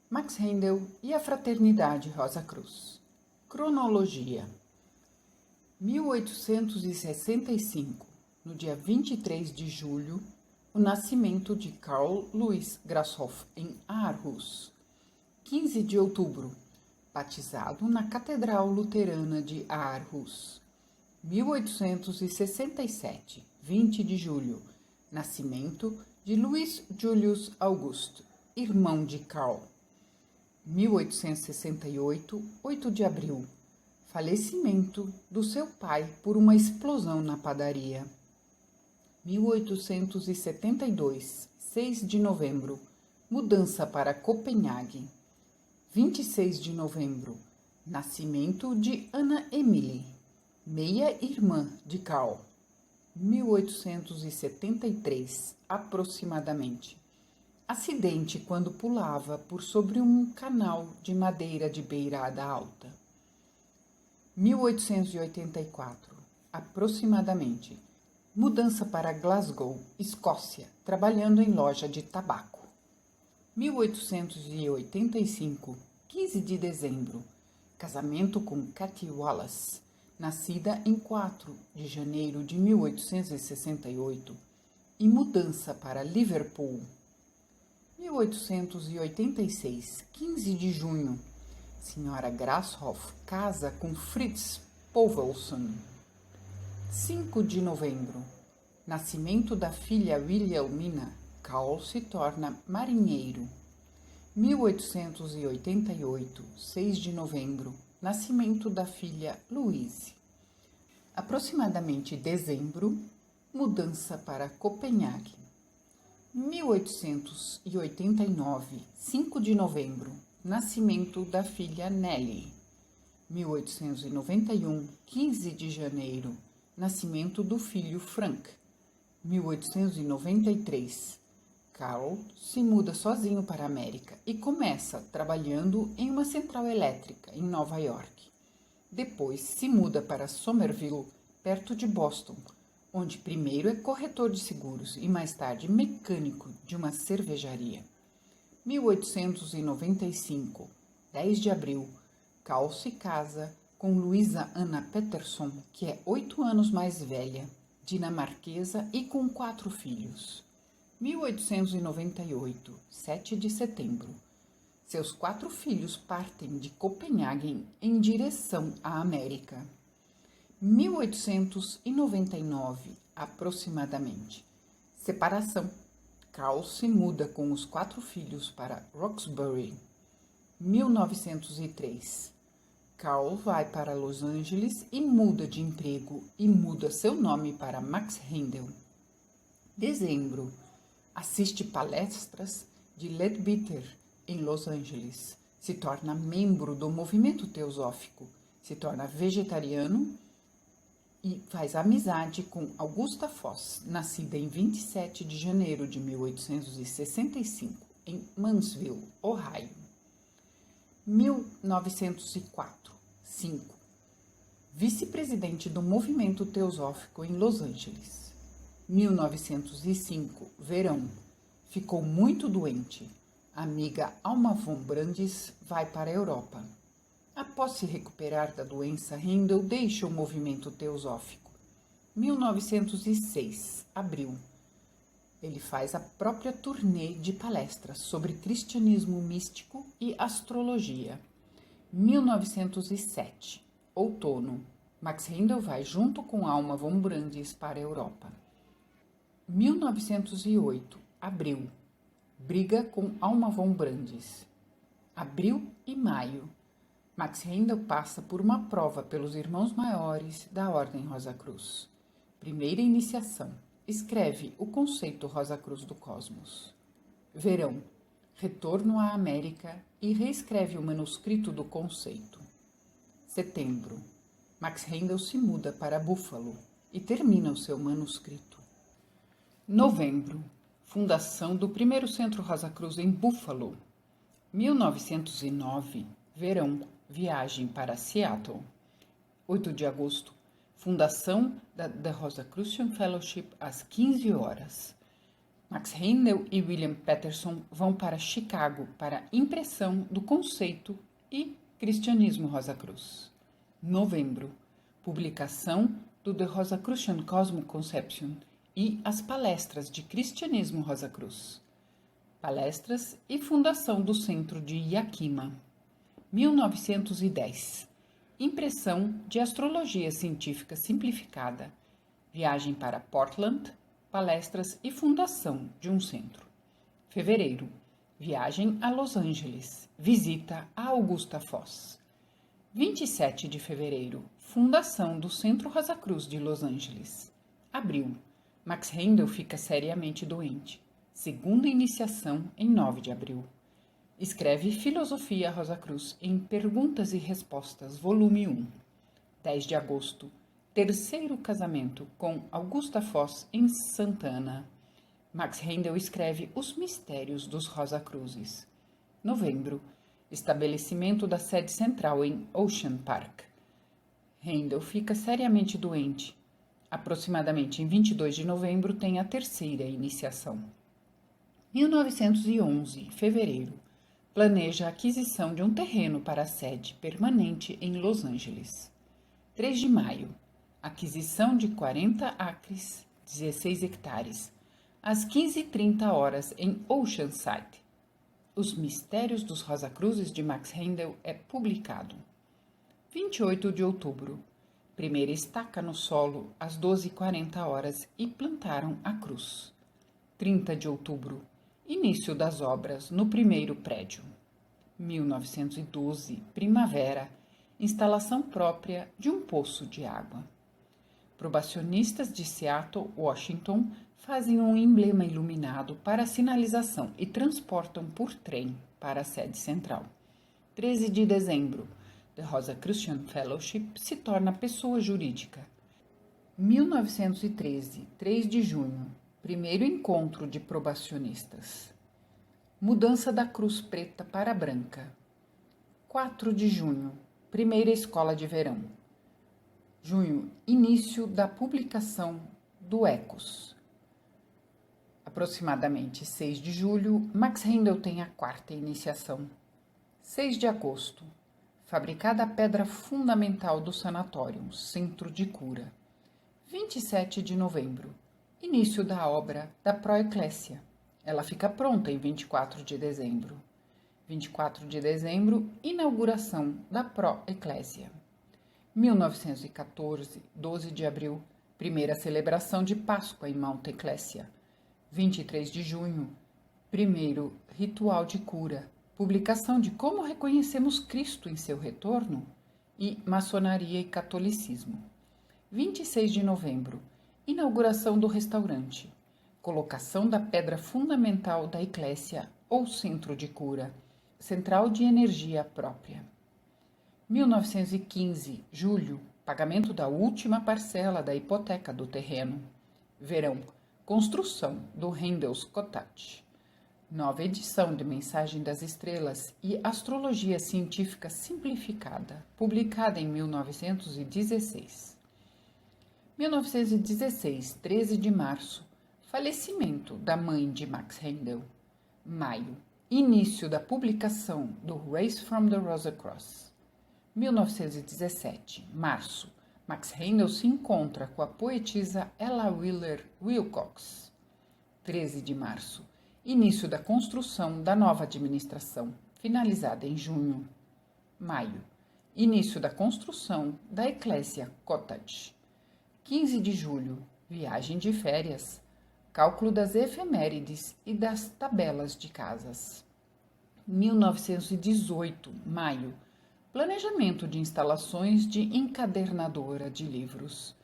Max Rendel e a Fraternidade Rosa Cruz. Cronologia: 1865, no dia 23 de julho, o nascimento de Carl Louis Grasshoff em Aarhus. 15 de outubro, batizado na Catedral Luterana de Aarhus. 1867, 20 de julho, nascimento de Louis Julius August, irmão de Karl. 1868, 8 de abril, falecimento do seu pai por uma explosão na padaria. 1872, 6 de novembro, mudança para Copenhague. 26 de novembro, nascimento de Anna Emily, meia-irmã de Karl. 1873, aproximadamente. Acidente quando pulava por sobre um canal de madeira de beirada alta. 1884, aproximadamente. Mudança para Glasgow, Escócia, trabalhando em loja de tabaco. 1885, 15 de dezembro. Casamento com Cathy Wallace, nascida em 4 de janeiro de 1868, e mudança para Liverpool. 1886, 15 de junho, Sra. Grasshoff casa com Fritz Povelson. 5 de novembro, nascimento da filha Wilhelmina, Karl se torna marinheiro. 1888, 6 de novembro, nascimento da filha Louise. Aproximadamente dezembro, mudança para Copenhague. 1889, 5 de novembro, nascimento da filha Nelly. 1891, 15 de janeiro, nascimento do filho Frank. 1893, Karl se muda sozinho para a América e começa trabalhando em uma central elétrica em Nova York. Depois se muda para Somerville, perto de Boston, onde primeiro é corretor de seguros e mais tarde mecânico de uma cervejaria. 1895, 10 de abril, Karl se casa com Luisa Anna Peterson, que é 8 anos mais velha, dinamarquesa e com 4 filhos. 1898, 7 de setembro. Seus 4 filhos partem de Copenhague em direção à América. 1899, aproximadamente. Separação. Karl se muda com os 4 filhos para Roxbury. 1903. Karl vai para Los Angeles e muda de emprego e muda seu nome para Max Rendel. Dezembro. Assiste palestras de Leadbeater em Los Angeles. Se torna membro do movimento teosófico. Se torna vegetariano e faz amizade com Augusta Foss, nascida em 27 de janeiro de 1865, em Mansville, Ohio. 1904, 5. Vice-presidente do movimento teosófico em Los Angeles. 1905, verão. Ficou muito doente. A amiga Alma von Brandis vai para a Europa. Após se recuperar da doença, Rendel deixa o movimento teosófico. 1906, abril. Ele faz a própria turnê de palestras sobre cristianismo místico e astrologia. 1907, outono. Max Rendel vai junto com Alma von Brandis para a Europa. 1908, abril. Briga com Alma von Brandis. Abril e maio. Max Rendel passa por uma prova pelos irmãos maiores da Ordem Rosa Cruz. Primeira iniciação. Escreve o conceito Rosa Cruz do Cosmos. Verão. Retorno à América e reescreve o manuscrito do conceito. Setembro. Max Rendel se muda para Buffalo e termina o seu manuscrito. Novembro. Fundação do primeiro Centro Rosa Cruz em Buffalo. 1909. Verão. Viagem para Seattle. 8 de agosto. Fundação da The Rosicrucian Fellowship às 15 horas. Max Rendel e William Peterson vão para Chicago para impressão do conceito e Cristianismo Rosacruz. Novembro, publicação do The Rosicrucian Cosmoconception e as palestras de Cristianismo Rosacruz. Palestras e fundação do Centro de Yakima. 1910. Impressão de Astrologia Científica Simplificada. Viagem para Portland. Palestras e fundação de um centro. Fevereiro. Viagem a Los Angeles. Visita a Augusta Foz. 27 de fevereiro. Fundação do Centro Rosacruz de Los Angeles. Abril. Max Rendel fica seriamente doente. Segunda iniciação em 9 de abril. Escreve Filosofia Rosacruz em Perguntas e Respostas, volume 1. 10 de agosto. Terceiro casamento com Augusta Foz em Santana. Max Rendel escreve Os Mistérios dos Rosacruzes. Novembro. Estabelecimento da sede central em Ocean Park. Rendel fica seriamente doente. Aproximadamente em 22 de novembro tem a terceira iniciação. 1911, fevereiro. Planeja a aquisição de um terreno para a sede permanente em Los Angeles. 3 de maio. Aquisição de 40 acres, 16 hectares, às 15h30 em Oceanside. Os Mistérios dos Rosacruzes de Max Rendel é publicado. 28 de outubro. Primeira estaca no solo às 12h40 e plantaram a cruz. 30 de outubro. Início das obras no primeiro prédio. 1912, primavera. Instalação própria de um poço de água. Probacionistas de Seattle, Washington, fazem um emblema iluminado para sinalização e transportam por trem para a sede central. 13 de dezembro. The Rosicrucian Fellowship se torna pessoa jurídica. 1913, 3 de junho. Primeiro encontro de probacionistas. Mudança da cruz preta para branca. 4 de junho. Primeira escola de verão. Junho. Início da publicação do Ecos. Aproximadamente 6 de julho, Max Rendel tem a quarta iniciação. 6 de agosto. Fabricada a pedra fundamental do sanatório, Centro de Cura. 27 de novembro. Início da obra da Proeclésia. Ela fica pronta em 24 de dezembro. 24 de dezembro, inauguração da Proeclésia. 1914, 12 de abril, primeira celebração de Páscoa em Mount Ecclesia. 23 de junho, primeiro ritual de cura, publicação de Como Reconhecemos Cristo em Seu Retorno e Maçonaria e Catolicismo. 26 de novembro, inauguração do restaurante, colocação da pedra fundamental da Eclésia ou Centro de Cura, central de energia própria. 1915, julho, pagamento da última parcela da hipoteca do terreno. Verão, construção do Rendel's Cottage. Nova edição de Mensagem das Estrelas e Astrologia Científica Simplificada, publicada em 1916. 1916, 13 de março, falecimento da mãe de Max Rendel. Maio, início da publicação do Race from the Rosacross. 1917, março, Max Rendel se encontra com a poetisa Ella Wheeler Wilcox. 13 de março, início da construção da nova administração, finalizada em junho. Maio, início da construção da Ecclesia Cottage. 15 de julho, viagem de férias, cálculo das efemérides e das tabelas de casas. 1918, maio, planejamento de instalações de encadernadora de livros.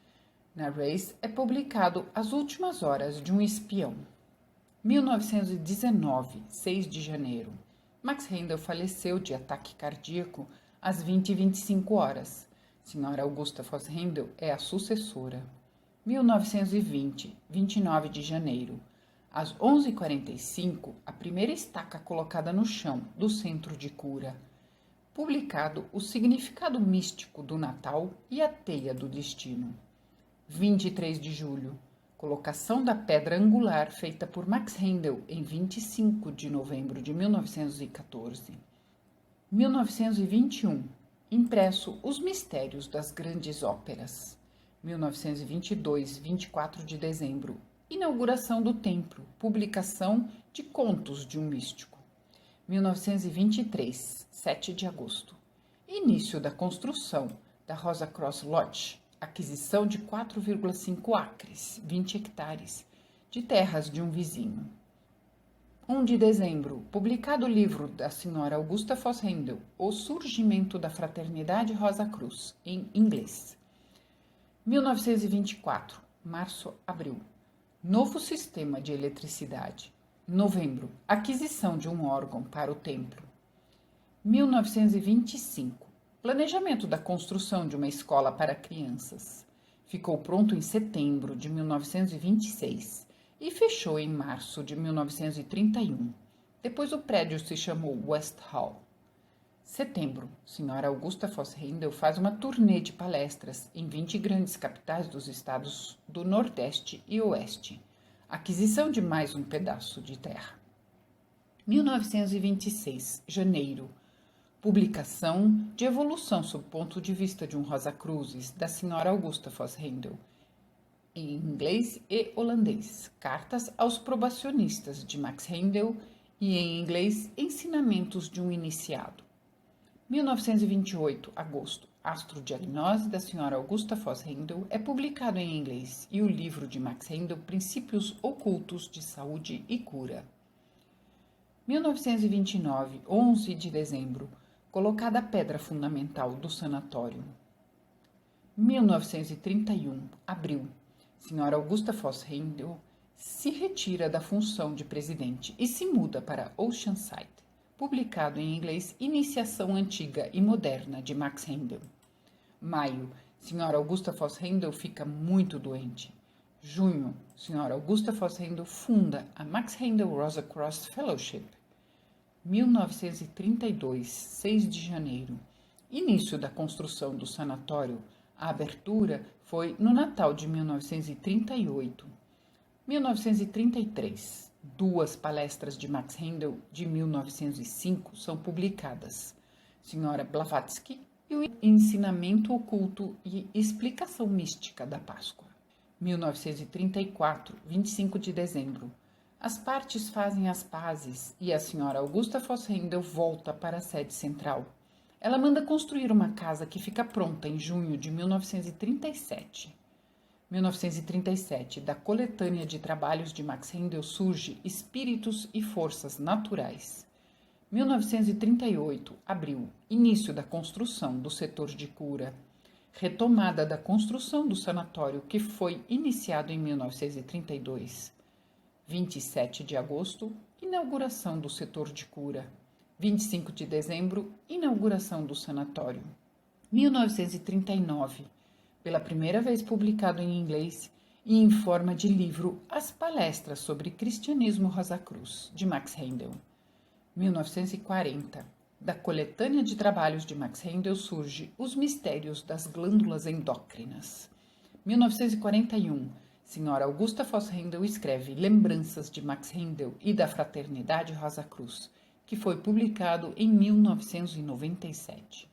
Na Race é publicado As Últimas Horas de um Espião. 1919, 6 de janeiro. Max Rendel faleceu de ataque cardíaco às 20h25. Senhora Augusta Foz Rendel é a sucessora. 1920, 29 de janeiro. Às 11h45, a primeira estaca colocada no chão do Centro de Cura. Publicado O Significado Místico do Natal e a Teia do Destino. 23 de julho. Colocação da pedra angular feita por Max Rendel em 25 de novembro de 1914. 1921. Impresso Os Mistérios das Grandes Óperas. 1922, 24 de dezembro. Inauguração do templo. Publicação de Contos de um Místico. 1923, 7 de agosto. Início da construção da Rosa Cross Lodge. Aquisição de 4,5 acres, 20 hectares, de terras de um vizinho. 1 de dezembro, publicado o livro da senhora Augusta Foss Rendel, O Surgimento da Fraternidade Rosa Cruz, em inglês. 1924, março-abril, novo sistema de eletricidade. Novembro, aquisição de um órgão para o templo. 1925, planejamento da construção de uma escola para crianças. Ficou pronto em setembro de 1926 e fechou em março de 1931. Depois o prédio se chamou West Hall. Setembro, senhora Augusta Foss Rendel faz uma turnê de palestras em 20 grandes capitais dos estados do Nordeste e Oeste. Aquisição de mais um pedaço de terra. 1926, janeiro. Publicação de Evolução sob o ponto de vista de um Rosa Cruzes, da senhora Augusta Foss Rendel, em inglês e holandês. Cartas aos probacionistas, de Max Rendel, e em inglês, Ensinamentos de um Iniciado. 1928, agosto. Astrodiagnose, da senhora Augusta Foss Rendel, é publicado em inglês, e o livro de Max Rendel, Princípios Ocultos de Saúde e Cura. 1929, 11 de dezembro. Colocada a pedra fundamental do sanatório. 1931, abril. Senhora Augusta Foss Rendel se retira da função de presidente e se muda para Oceanside. Publicado em inglês, Iniciação Antiga e Moderna de Max Rendel. Maio, senhora Augusta Foss Rendel fica muito doente. Junho, senhora Augusta Foss Rendel funda a Max Rendel Rosa Cross Fellowship. 1932, 6 de janeiro. Início da construção do sanatório. A abertura foi no Natal de 1938. 1933. Duas palestras de Max Rendel de 1905 são publicadas. Senhora Blavatsky e o Ensinamento Oculto e Explicação Mística da Páscoa. 1934, 25 de dezembro. As partes fazem as pazes e a senhora Augusta Foss Rendel volta para a sede central. Ela manda construir uma casa que fica pronta em junho de 1937. 1937, da coletânea de trabalhos de Max Rendel surge Espíritos e Forças Naturais. 1938, abril, início da construção do setor de cura. Retomada da construção do sanatório que foi iniciado em 1932. 27 de agosto, inauguração do setor de cura. 25 de dezembro, inauguração do sanatório. 1939, pela primeira vez publicado em inglês e em forma de livro As Palestras sobre Cristianismo Rosa Cruz, de Max Rendel. 1940, da coletânea de trabalhos de Max Rendel surge Os Mistérios das Glândulas Endócrinas. 1941, senhora Augusta Foss Rendel escreve Lembranças de Max Rendel e da Fraternidade Rosa Cruz, que foi publicado em 1997.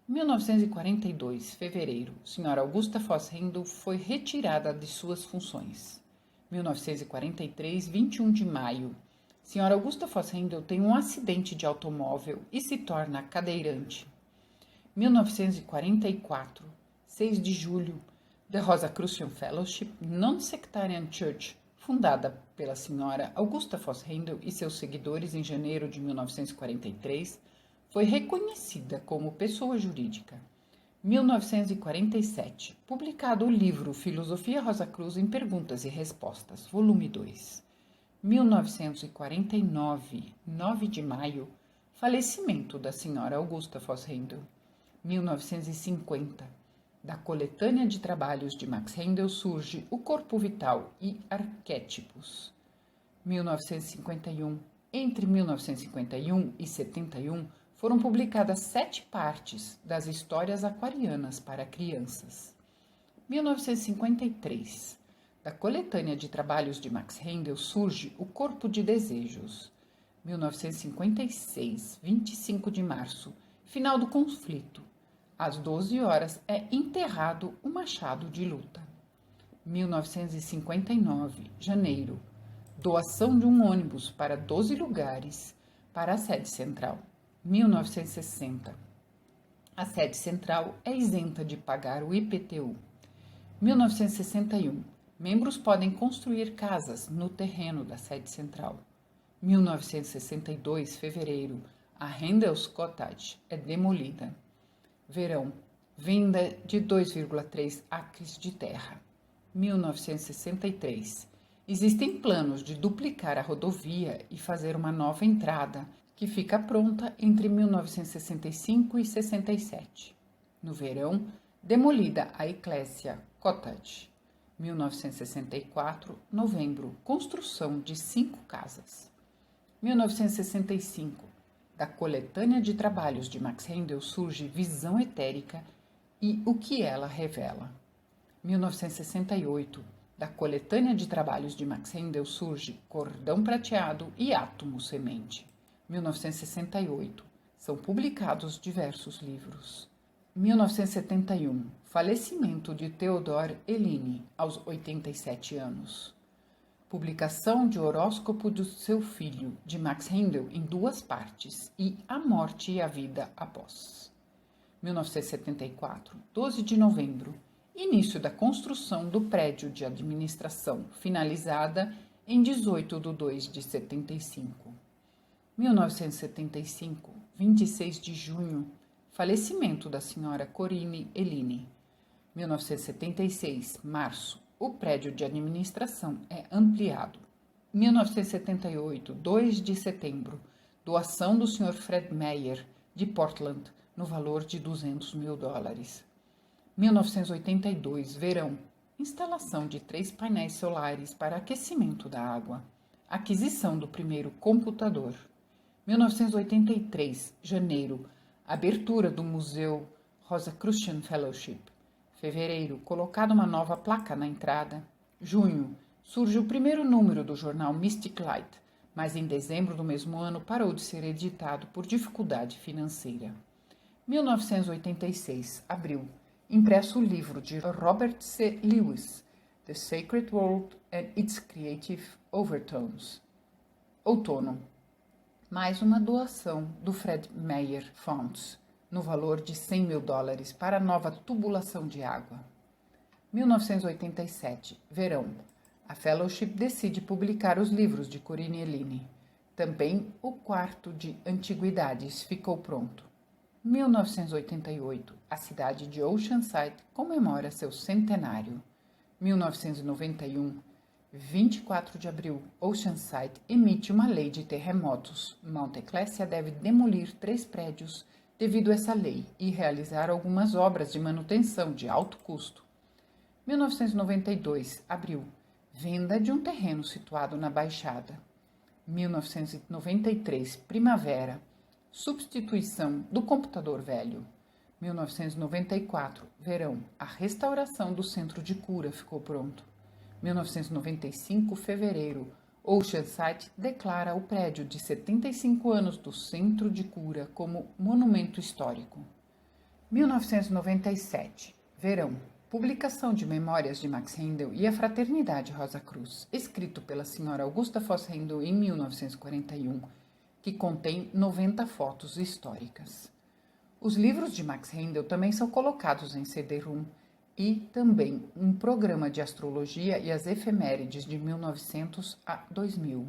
1942, fevereiro, senhora Augusta Foss Rendel foi retirada de suas funções. 1943, 21 de maio, senhora Augusta Foss Rendel tem um acidente de automóvel e se torna cadeirante. 1944, 6 de julho, The Rosicrucian Fellowship Non-Sectarian Church, fundada pela senhora Augusta Foss Rendel e seus seguidores em janeiro de 1943, foi reconhecida como pessoa jurídica. 1947, publicado o livro Filosofia Rosa Cruz em Perguntas e Respostas, volume 2. 1949, 9 de maio, falecimento da senhora Augusta Foss Rendel. 1950, da coletânea de trabalhos de Max Rendel surge O Corpo Vital e Arquétipos. 1951, entre 1951 e 71, foram publicadas 7 partes das histórias aquarianas para crianças. 1953, Da coletânea de trabalhos de Max Rendel surge O Corpo de Desejos. 1956, 25 de março, final do conflito. Às 12 horas é enterrado o machado de luta. 1959, janeiro, doação de um ônibus para 12 lugares para a sede central. 1960, a sede central é isenta de pagar o IPTU. 1961, membros podem construir casas no terreno da sede central. 1962, fevereiro, a Handel's Cottage é demolida. Verão, venda de 2,3 acres de terra. 1963, existem planos de duplicar a rodovia e fazer uma nova entrada que fica pronta entre 1965 e 67. No verão, demolida a Ecclesia Cottage. 1964, novembro, construção de 5 casas. 1965, da coletânea de trabalhos de Max Rendel surge Visão Etérica e o que ela revela. 1968, da coletânea de trabalhos de Max Rendel surge Cordão Prateado e Átomo Semente. 1968, são publicados diversos livros. 1971, falecimento de Theodor Elini, aos 87 anos. Publicação de Horóscopo do seu filho, de Max Rendel, em 2 partes, e A Morte e a Vida Após. 1974, 12 de novembro, início da construção do prédio de administração, finalizada em 18 de 2 de 75. 1975, 26 de junho, falecimento da senhora Corinne Elini. 1976, março, o prédio de administração é ampliado. 1978, 2 de setembro, doação do Sr. Fred Meyer, de Portland, no valor de $200 mil. 1982, verão, instalação de 3 painéis solares para aquecimento da água. Aquisição do primeiro computador. 1983, janeiro, abertura do Museu Rosicrucian Fellowship. Fevereiro, colocada uma nova placa na entrada. Junho, surge o primeiro número do jornal Mystic Light, mas em dezembro do mesmo ano parou de ser editado por dificuldade financeira. 1986, abril, impresso o livro de Robert C. Lewis, The Sacred World and Its Creative Overtones. Outono, mais uma doação do Fred Meyer Funds, no valor de $100 mil para a nova tubulação de água. 1987, verão, a Fellowship decide publicar os livros de Corinne Elini. Também o quarto de antiguidades ficou pronto. 1988, a cidade de Oceanside comemora seu centenário. 1991, 24 de abril, Oceanside emite uma lei de terremotos. Mount Ecclesia deve demolir 3 prédios devido a essa lei e realizar algumas obras de manutenção de alto custo. 1992, abril, venda de um terreno situado na Baixada. 1993, primavera, substituição do computador velho. 1994, verão, a restauração do centro de cura ficou pronto. 1995, fevereiro, Oceanside declara o prédio de 75 anos do Centro de Cura como monumento histórico. 1997, verão, publicação de Memórias de Max Rendel e a Fraternidade Rosa Cruz, escrito pela senhora Augusta Foss Rendel em 1941, que contém 90 fotos históricas. Os livros de Max Rendel também são colocados em CD-ROM e também um programa de astrologia e as efemérides de 1900 a 2000.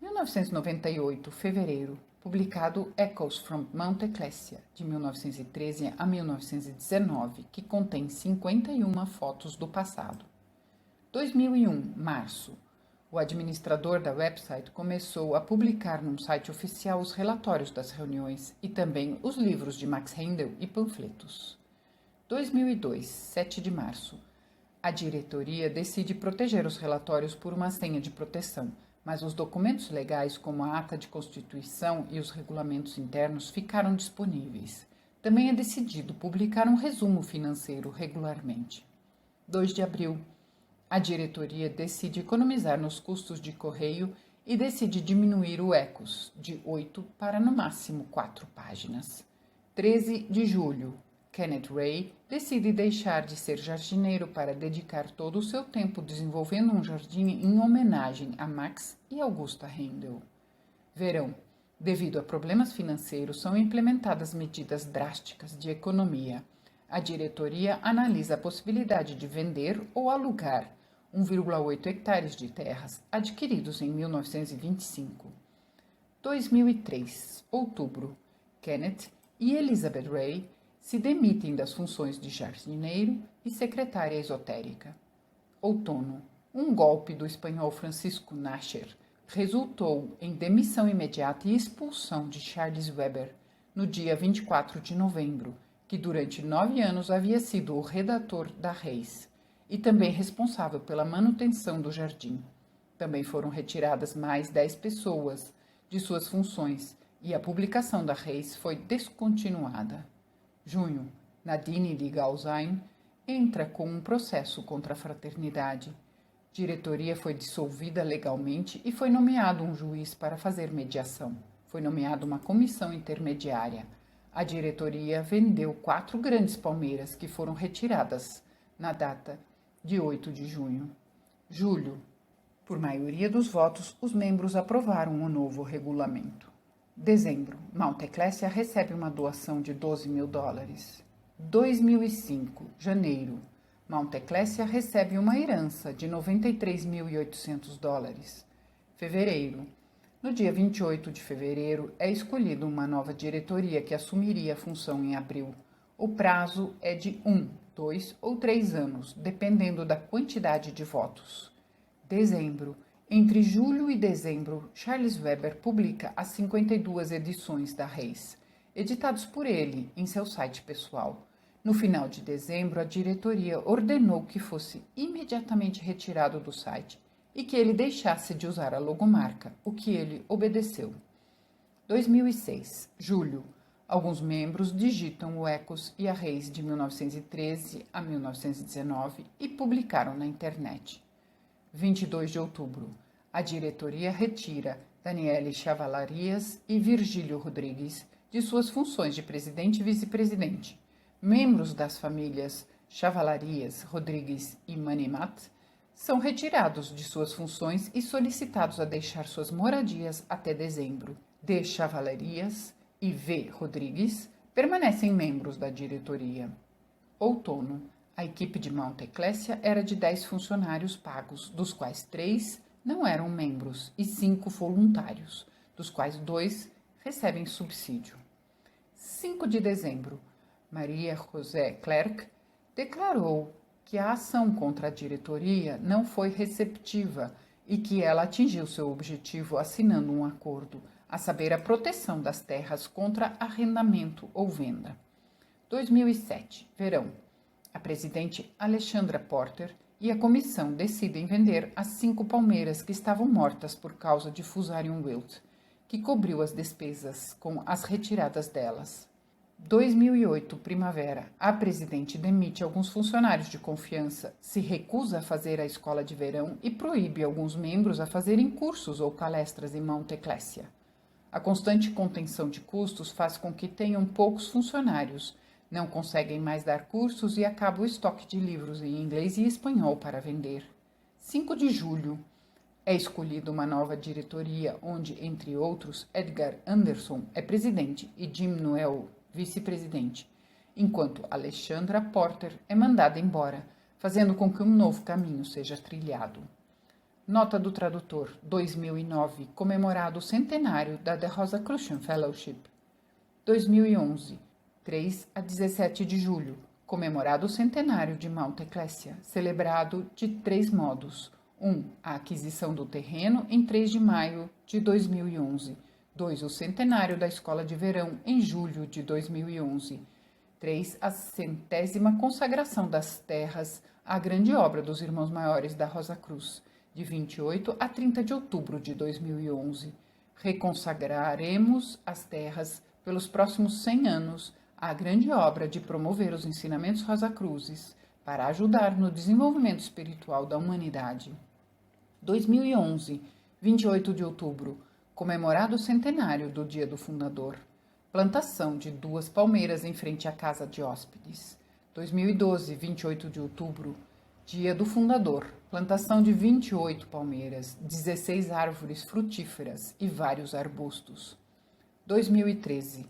1998, fevereiro, publicado Echoes from Mount Ecclesia, de 1913 a 1919, que contém 51 fotos do passado. 2001, março, o administrador da website começou a publicar num site oficial os relatórios das reuniões e também os livros de Max Rendel e panfletos. 2002, 7 de março. A diretoria decide proteger os relatórios por uma senha de proteção, mas os documentos legais, como a ata de constituição e os regulamentos internos, ficaram disponíveis. Também é decidido publicar um resumo financeiro regularmente. 2 de abril. A diretoria decide economizar nos custos de correio e decide diminuir o ECOS de 8 para no máximo 4 páginas. 13 de julho. Kenneth Ray decide deixar de ser jardineiro para dedicar todo o seu tempo desenvolvendo um jardim em homenagem a Max e Augusta Handel. Verão. Devido a problemas financeiros, são implementadas medidas drásticas de economia. A diretoria analisa a possibilidade de vender ou alugar 1,8 hectares de terras adquiridos em 1925. 2003, outubro. Kenneth e Elizabeth Ray se demitem das funções de jardineiro e secretária esotérica. Outono. Um golpe do espanhol Francisco Nasher resultou em demissão imediata e expulsão de Charles Weber no dia 24 de novembro, que durante 9 anos havia sido o redator da Reis e também responsável pela manutenção do jardim. Também foram retiradas mais 10 pessoas de suas funções e a publicação da Reis foi descontinuada. Junho. Nadine de Galsheim entra com um processo contra a fraternidade. Diretoria foi dissolvida legalmente e foi nomeado um juiz para fazer mediação. Foi nomeada uma comissão intermediária. A diretoria vendeu 4 grandes palmeiras que foram retiradas na data de 8 de junho. Julho. Por maioria dos votos, os membros aprovaram o novo regulamento. Dezembro. Mount Ecclesia recebe uma doação de $12.000. 2005. Janeiro. Mount Ecclesia recebe uma herança de $93.800. Fevereiro. No dia 28 de fevereiro, é escolhida uma nova diretoria que assumiria a função em abril. O prazo é de 1, 2 ou 3 anos, dependendo da quantidade de votos. Dezembro. Entre julho e dezembro, Charles Weber publica as 52 edições da Reis, editados por ele em seu site pessoal. No final de dezembro, a diretoria ordenou que fosse imediatamente retirado do site e que ele deixasse de usar a logomarca, o que ele obedeceu. 2006, julho. Alguns membros digitam o Ecos e a Reis de 1913 a 1919 e publicaram na internet. 22 de outubro. A diretoria retira Daniele Chavalarias e Virgílio Rodrigues de suas funções de presidente e vice-presidente. Membros das famílias Chavalarias, Rodrigues e Manimat são retirados de suas funções e solicitados a deixar suas moradias até dezembro. D. Chavalarias e V. Rodrigues permanecem membros da diretoria. Outono. A equipe de Mount Ecclesia era de 10 funcionários pagos, dos quais 3 não eram membros e 5 voluntários, dos quais 2 recebem subsídio. 5 de dezembro. Maria José Clerc declarou que a ação contra a diretoria não foi receptiva e que ela atingiu seu objetivo assinando um acordo, a saber, a proteção das terras contra arrendamento ou venda. 2007, verão. A presidente Alexandra Porter e a comissão decidem vender as 5 palmeiras que estavam mortas por causa de Fusarium wilt, que cobriu as despesas com as retiradas delas. 2008, primavera. A presidente demite alguns funcionários de confiança, se recusa a fazer a escola de verão e proíbe alguns membros a fazerem cursos ou palestras em Mount Ecclesia. A constante contenção de custos faz com que tenham poucos funcionários, não conseguem mais dar cursos e acaba o estoque de livros em inglês e espanhol para vender. 5 de julho. É escolhida uma nova diretoria, onde, entre outros, Edgar Anderson é presidente e Jim Noel vice-presidente, enquanto Alexandra Porter é mandada embora, fazendo com que um novo caminho seja trilhado. Nota do tradutor, 2009, comemorado o centenário da The Rosicrucian Fellowship. 2011, 3 a 17 de julho, comemorado o centenário de Mount Ecclesia, celebrado de 3 modos. 1. A aquisição do terreno em 3 de maio de 2011. 2. O centenário da Escola de Verão em julho de 2011. 3. A 100ª consagração das terras à grande obra dos Irmãos Maiores da Rosa Cruz, de 28 a 30 de outubro de 2011. Reconsagraremos as terras pelos próximos 100 anos à grande obra de promover os ensinamentos Rosa Cruzes, para ajudar no desenvolvimento espiritual da humanidade. 2011, 28 de outubro, comemorado o centenário do Dia do Fundador. Plantação de 2 palmeiras em frente à casa de hóspedes. 2012, 28 de outubro, Dia do Fundador. Plantação de 28 palmeiras, 16 árvores frutíferas e vários arbustos. 2013,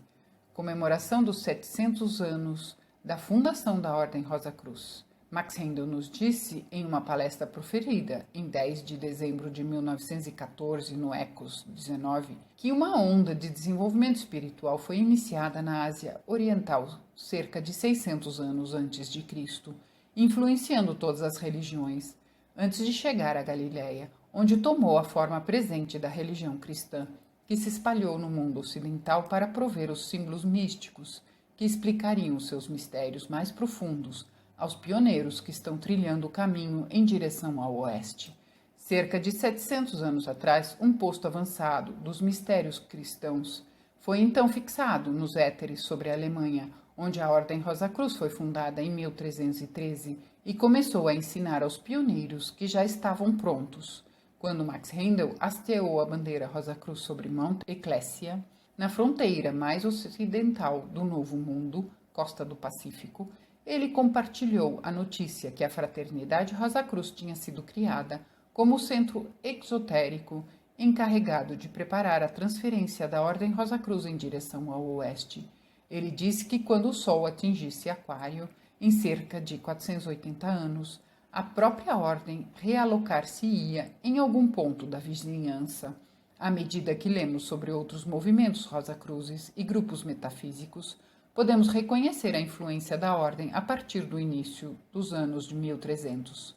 comemoração dos 700 anos da fundação da Ordem Rosa Cruz. Max Rendel nos disse em uma palestra proferida em 10 de dezembro de 1914 no Ecos 19 que uma onda de desenvolvimento espiritual foi iniciada na Ásia Oriental cerca de 600 anos antes de Cristo, influenciando todas as religiões, antes de chegar à Galiléia, onde tomou a forma presente da religião cristã, que se espalhou no mundo ocidental para prover os símbolos místicos que explicariam os seus mistérios mais profundos aos pioneiros que estão trilhando o caminho em direção ao oeste. Cerca de 700 anos atrás, um posto avançado dos mistérios cristãos foi então fixado nos éteres sobre a Alemanha, onde a Ordem Rosa Cruz foi fundada em 1313 e começou a ensinar aos pioneiros que já estavam prontos. Quando Max Rendel hasteou a bandeira Rosa Cruz sobre Mount Ecclesia, na fronteira mais ocidental do Novo Mundo, costa do Pacífico, ele compartilhou a notícia que a Fraternidade Rosa Cruz tinha sido criada como centro exotérico encarregado de preparar a transferência da Ordem Rosa Cruz em direção ao oeste. Ele disse que quando o Sol atingisse Aquário, em cerca de 480 anos, a própria ordem realocar-se-ia em algum ponto da vizinhança. À medida que lemos sobre outros movimentos Rosa-Cruzes e grupos metafísicos, podemos reconhecer a influência da ordem a partir do início dos anos de 1300.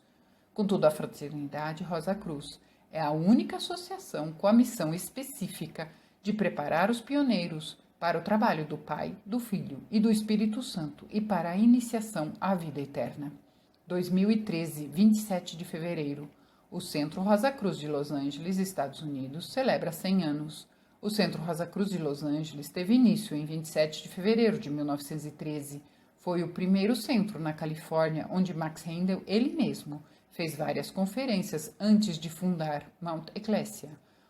Contudo, a Fraternidade Rosa Cruz é a única associação com a missão específica de preparar os pioneiros para o trabalho do Pai, do Filho e do Espírito Santo e para a iniciação à vida eterna. 2013, 27 de fevereiro, o Centro Rosa Cruz de Los Angeles, Estados Unidos, celebra 100 anos. O Centro Rosa Cruz de Los Angeles teve início em 27 de fevereiro de 1913. Foi o primeiro centro na Califórnia onde Max Rendel, ele mesmo, fez várias conferências antes de fundar Mount Ecclesia.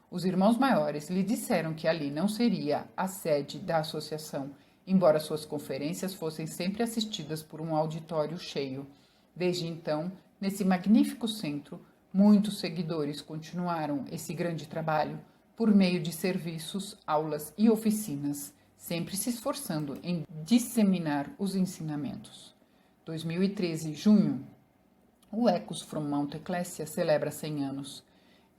Os irmãos maiores lhe disseram que ali não seria a sede da associação, embora suas conferências fossem sempre assistidas por um auditório cheio. Desde então, nesse magnífico centro, muitos seguidores continuaram esse grande trabalho por meio de serviços, aulas e oficinas, sempre se esforçando em disseminar os ensinamentos. 2013, junho. O Ecos from Mount Ecclesia celebra 100 anos.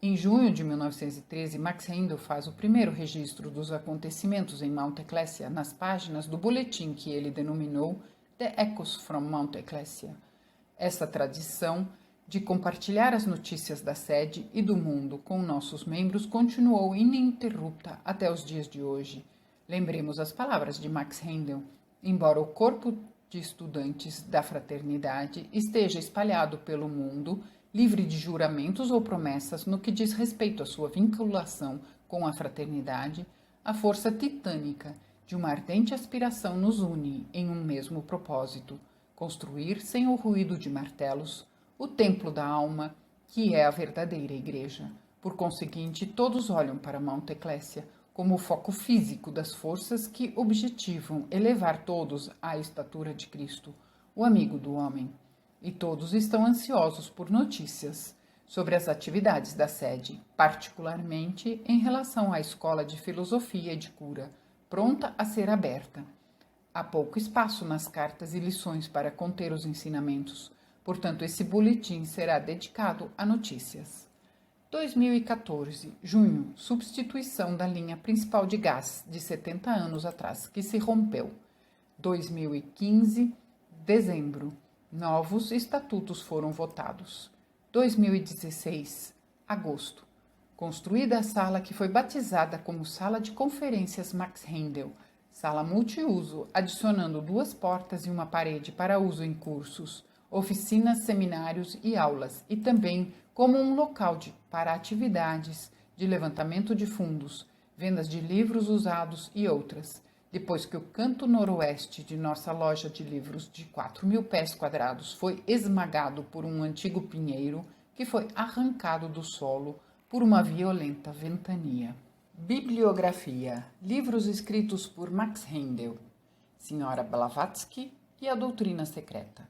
Em junho de 1913, Max Rendel faz o primeiro registro dos acontecimentos em Mount Ecclesia nas páginas do boletim que ele denominou The Echoes from Mount Ecclesia. Essa tradição de compartilhar as notícias da sede e do mundo com nossos membros continuou ininterrupta até os dias de hoje. Lembremos as palavras de Max Rendel. Embora o corpo de estudantes da fraternidade esteja espalhado pelo mundo, livre de juramentos ou promessas no que diz respeito à sua vinculação com a fraternidade, a força titânica de uma ardente aspiração nos une em um mesmo propósito: construir, sem o ruído de martelos, o templo da alma, que é a verdadeira igreja. Por conseguinte, todos olham para Mount Ecclesia como o foco físico das forças que objetivam elevar todos à estatura de Cristo, o amigo do homem. E todos estão ansiosos por notícias sobre as atividades da sede, particularmente em relação à escola de filosofia e de cura, pronta a ser aberta. Há pouco espaço nas cartas e lições para conter os ensinamentos, portanto, esse boletim será dedicado a notícias. 2014, junho, substituição da linha principal de gás de 70 anos atrás, que se rompeu. 2015, dezembro, novos estatutos foram votados. 2016, agosto, construída a sala que foi batizada como Sala de Conferências Max Rendel, sala multiuso, adicionando 2 portas e uma parede para uso em cursos, oficinas, seminários e aulas, e também como um local para atividades de levantamento de fundos, vendas de livros usados e outras. Depois que o canto noroeste de nossa loja de livros de 4.000 pés quadrados foi esmagado por um antigo pinheiro que foi arrancado do solo por uma violenta ventania. Bibliografia: livros escritos por Max Rendel, Sra. Blavatsky e a Doutrina Secreta.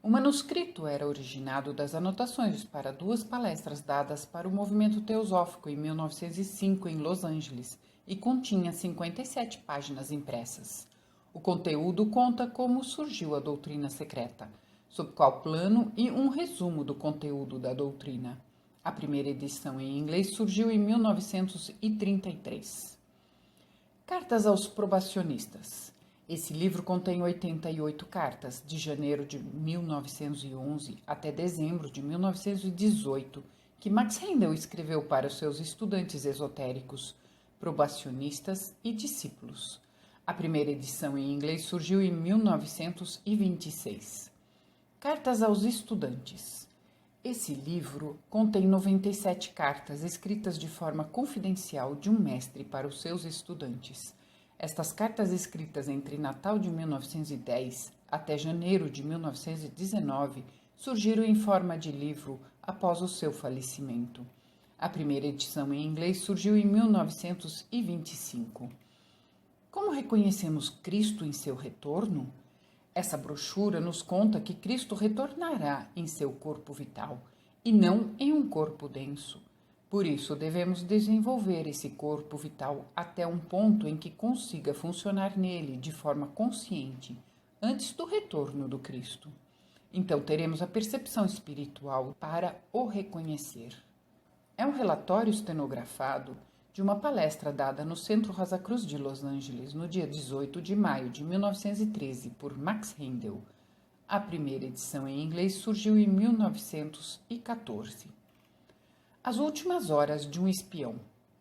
O manuscrito era originado das anotações para 2 palestras dadas para o movimento teosófico em 1905 em Los Angeles e continha 57 páginas impressas. O conteúdo conta como surgiu a doutrina secreta, sob qual plano e um resumo do conteúdo da doutrina. A primeira edição em inglês surgiu em 1933. Cartas aos probacionistas. Esse livro contém 88 cartas, de janeiro de 1911 até dezembro de 1918, que Max Rendel escreveu para os seus estudantes esotéricos, probacionistas e discípulos. A primeira edição em inglês surgiu em 1926. Cartas aos estudantes. Esse livro contém 97 cartas escritas de forma confidencial de um mestre para os seus estudantes. Estas cartas, escritas entre Natal de 1910 até janeiro de 1919, surgiram em forma de livro após o seu falecimento. A primeira edição em inglês surgiu em 1925. Como reconhecemos Cristo em seu retorno? Essa brochura nos conta que Cristo retornará em seu corpo vital e não em um corpo denso. Por isso, devemos desenvolver esse corpo vital até um ponto em que consiga funcionar nele de forma consciente, antes do retorno do Cristo. Então, teremos a percepção espiritual para o reconhecer. É um relatório estenografado de uma palestra dada no Centro Rosa Cruz de Los Angeles no dia 18 de maio de 1913 por Max Rendel. A primeira edição em inglês surgiu em 1914. As Últimas Horas de um Espião,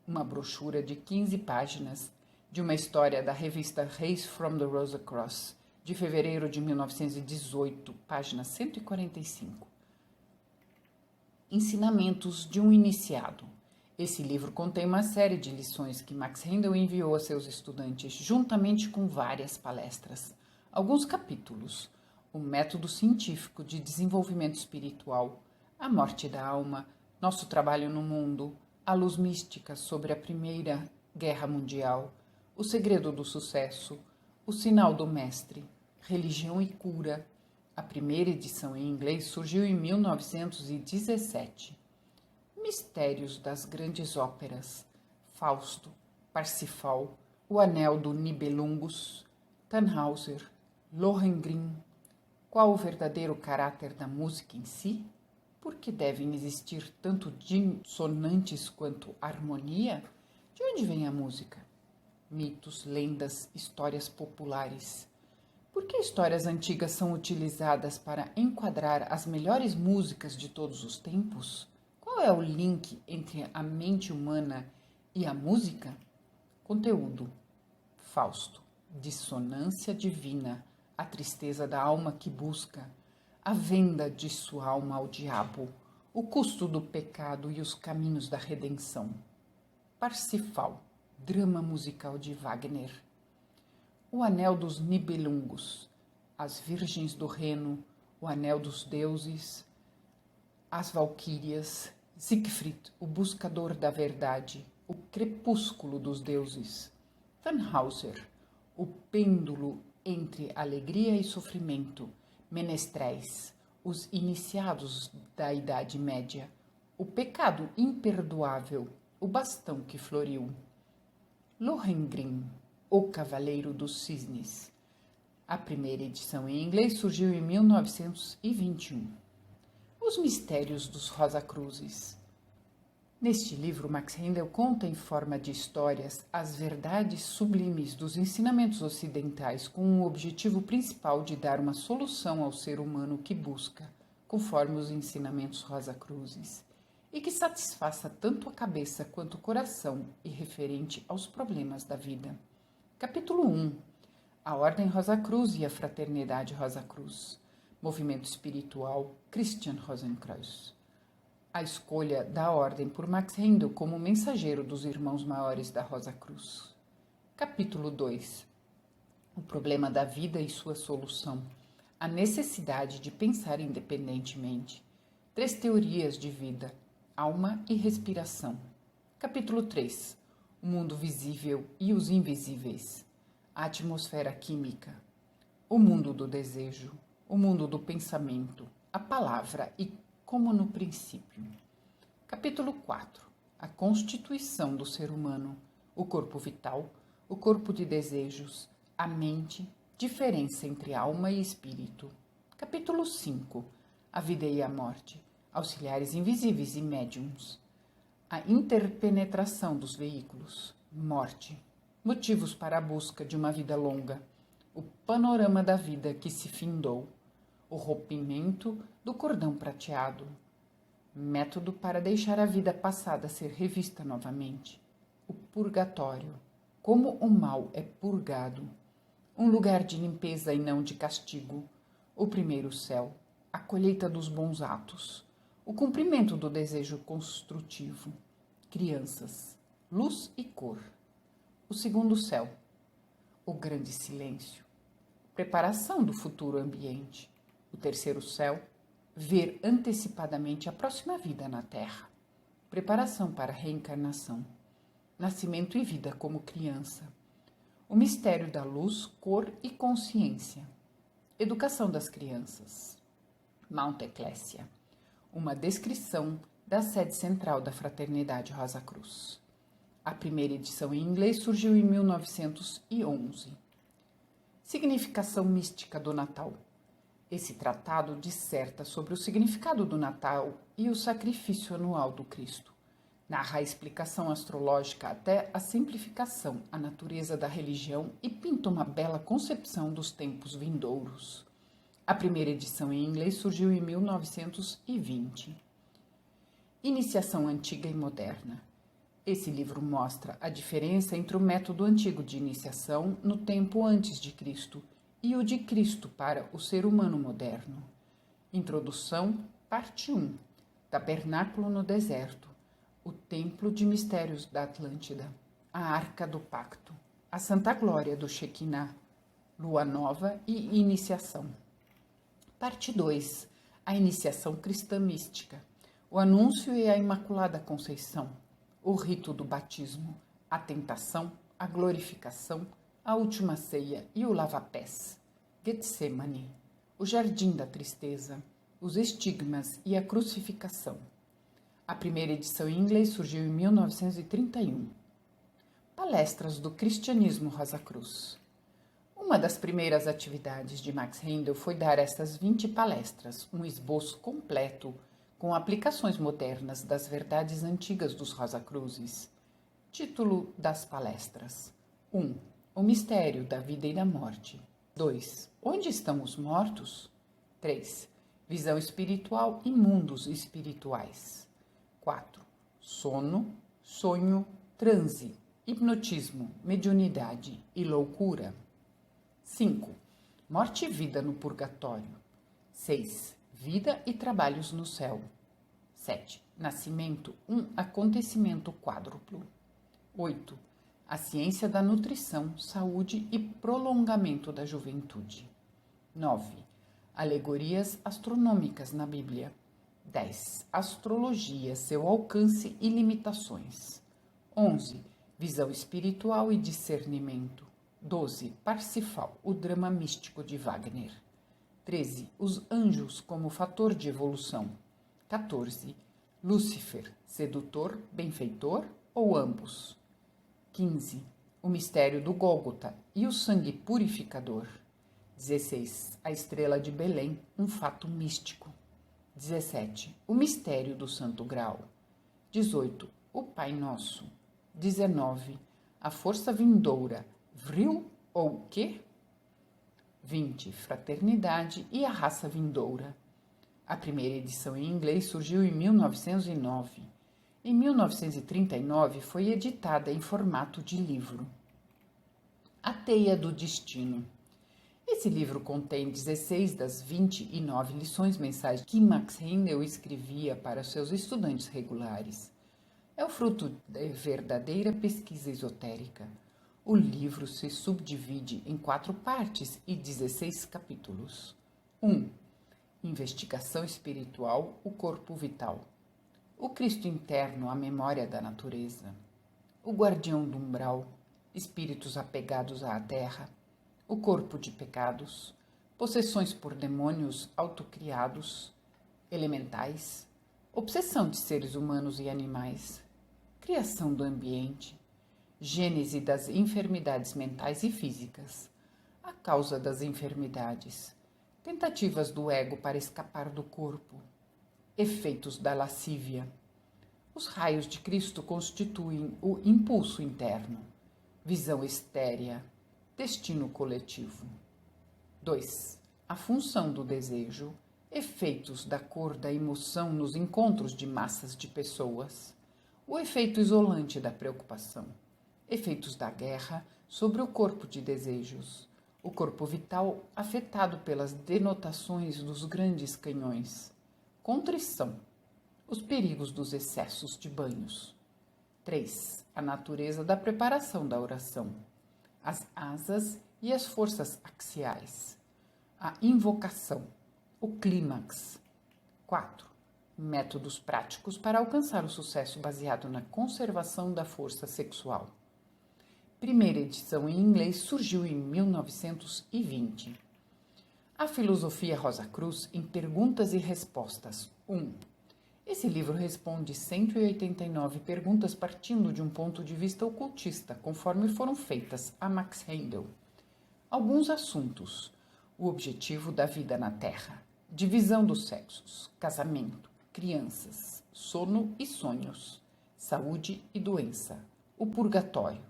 uma brochura de 15 páginas de uma história da revista Race from the Rosa Cross, de fevereiro de 1918, página 145. Ensinamentos de um Iniciado. Esse livro contém uma série de lições que Max Rendel enviou a seus estudantes, juntamente com várias palestras. Alguns capítulos: o método científico de desenvolvimento espiritual, a morte da alma, nosso trabalho no mundo, a luz mística sobre a Primeira Guerra Mundial, o segredo do sucesso, o sinal do mestre, religião e cura. A primeira edição em inglês surgiu em 1917. Mistérios das grandes óperas, Fausto, Parsifal, O Anel do Nibelungus, Tannhauser, Lohengrin. Qual o verdadeiro caráter da música em si? Por que devem existir tanto dissonantes quanto harmonia? De onde vem a música? Mitos, lendas, histórias populares. Por que histórias antigas são utilizadas para enquadrar as melhores músicas de todos os tempos? Qual é o link entre a mente humana e a música? Conteúdo: Fausto, dissonância divina, a tristeza da alma que busca, a venda de sua alma ao diabo, o custo do pecado e os caminhos da redenção. Parsifal, drama musical de Wagner. O Anel dos Nibelungos, as Virgens do Reno, o Anel dos Deuses, as Valquírias, Siegfried, o Buscador da Verdade, o Crepúsculo dos Deuses. Tannhauser, o Pêndulo entre Alegria e Sofrimento, Menestréis, os Iniciados da Idade Média, o Pecado Imperdoável, o Bastão que Floriu. Lohengrin, o Cavaleiro dos Cisnes. A primeira edição em inglês surgiu em 1921. Os Mistérios dos Rosacruzes. Neste livro, Max Rendel conta em forma de histórias as verdades sublimes dos ensinamentos ocidentais com o objetivo principal de dar uma solução ao ser humano que busca, conforme os ensinamentos Rosacruzes, e que satisfaça tanto a cabeça quanto o coração e referente aos problemas da vida. Capítulo 1. A Ordem Rosa Cruz e a Fraternidade Rosa Cruz. Movimento Espiritual Christian Rosenkreuz. A escolha da Ordem por Max Rendel como mensageiro dos Irmãos Maiores da Rosa Cruz. Capítulo 2. o problema da vida e sua solução, a necessidade de pensar independentemente, 3 teorias de vida, alma e respiração. Capítulo 3. O mundo visível e os invisíveis, a atmosfera química, o mundo do desejo, o mundo do pensamento, a palavra e como no princípio. Capítulo 4. A constituição do ser humano, o corpo vital, o corpo de desejos, a mente, diferença entre alma e espírito. Capítulo 5. A vida e a morte, auxiliares invisíveis e médiums. A interpenetração dos veículos, morte, motivos para a busca de uma vida longa, o panorama da vida que se findou, o rompimento do cordão prateado, método para deixar a vida passada ser revista novamente, o purgatório, como o mal é purgado, um lugar de limpeza e não de castigo, o primeiro céu, a colheita dos bons atos, o cumprimento do desejo construtivo, crianças, luz e cor, o segundo céu, o grande silêncio, preparação do futuro ambiente, o terceiro céu, ver antecipadamente a próxima vida na Terra, preparação para a reencarnação, nascimento e vida como criança, o mistério da luz, cor e consciência, educação das crianças, Mount Eclésia, uma descrição da sede central da Fraternidade Rosa Cruz. A primeira edição em inglês surgiu em 1911. Significação mística do Natal. Esse tratado disserta sobre o significado do Natal e o sacrifício anual do Cristo. Narra a explicação astrológica até a simplificação, a natureza da religião e pinta uma bela concepção dos tempos vindouros. A primeira edição em inglês surgiu em 1920. Iniciação antiga e moderna. Esse livro mostra a diferença entre o método antigo de iniciação no tempo antes de Cristo e o de Cristo para o ser humano moderno. Introdução, parte 1. Tabernáculo no deserto. O Templo de Mistérios da Atlântida. A Arca do Pacto. A Santa Glória do Shekinah. Lua Nova e Iniciação. Parte 2. A Iniciação Cristã Mística. O Anúncio e a Imaculada Conceição. O Rito do Batismo. A Tentação, a Glorificação, a Última Ceia e o Lava-Pés. Getsemane. O Jardim da Tristeza. Os Estigmas e a Crucificação. A primeira edição em inglês surgiu em 1931. Palestras do Cristianismo Rosa Cruz. Uma das primeiras atividades de Max Rendel foi dar estas 20 palestras, um esboço completo com aplicações modernas das verdades antigas dos Rosa Cruzes. Título das palestras: 1. O mistério da vida e da morte. 2. Onde estão os mortos? 3. Visão espiritual e mundos espirituais. 4. Sono, sonho, transe, hipnotismo, mediunidade e loucura. 5. Morte e vida no purgatório. 6. Vida e trabalhos no céu. 7. Nascimento, um acontecimento quádruplo. 8. A ciência da nutrição, saúde e prolongamento da juventude. 9. Alegorias astronômicas na Bíblia. 10. Astrologia, seu alcance e limitações. 11. Visão espiritual e discernimento. 12. Parsifal, o drama místico de Wagner. 13. Os anjos como fator de evolução. 14. Lúcifer, sedutor, benfeitor ou ambos. 15. O mistério do Gólgota e o sangue purificador. 16. A estrela de Belém, um fato místico. 17. O mistério do Santo Grau. 18. O Pai Nosso. 19. A força vindoura, vril ou quê? 20. Fraternidade e a raça vindoura. A primeira edição em inglês surgiu em 1909. Em 1939 foi editada em formato de livro. A Teia do Destino. Esse livro contém 16 das 29 lições mensais que Max Rendel escrevia para seus estudantes regulares. É o fruto da verdadeira pesquisa esotérica. O livro se subdivide em 4 partes e 16 capítulos. 1. Investigação espiritual, o corpo vital. O Cristo interno, a memória da natureza. O guardião do umbral, espíritos apegados à terra. O corpo de pecados, possessões por demônios autocriados, elementais, obsessão de seres humanos e animais, criação do ambiente, gênese das enfermidades mentais e físicas, a causa das enfermidades, tentativas do ego para escapar do corpo, efeitos da lascívia. Os raios de Cristo constituem o impulso interno, visão estérea, destino coletivo. 2. A função do desejo, efeitos da cor da emoção nos encontros de massas de pessoas, o efeito isolante da preocupação, efeitos da guerra sobre o corpo de desejos, o corpo vital afetado pelas denotações dos grandes canhões, contrição, os perigos dos excessos de banhos. 3. A natureza da preparação da oração, as asas e as forças axiais, a invocação, o clímax. 4. Métodos práticos para alcançar o sucesso baseado na conservação da força sexual. Primeira edição em inglês surgiu em 1920. A filosofia Rosa Cruz em Perguntas e Respostas. 1. Esse livro responde 189 perguntas partindo de um ponto de vista ocultista, conforme foram feitas a Max Heindel. Alguns assuntos: o objetivo da vida na Terra, divisão dos sexos, casamento, crianças, sono e sonhos, saúde e doença, o purgatório,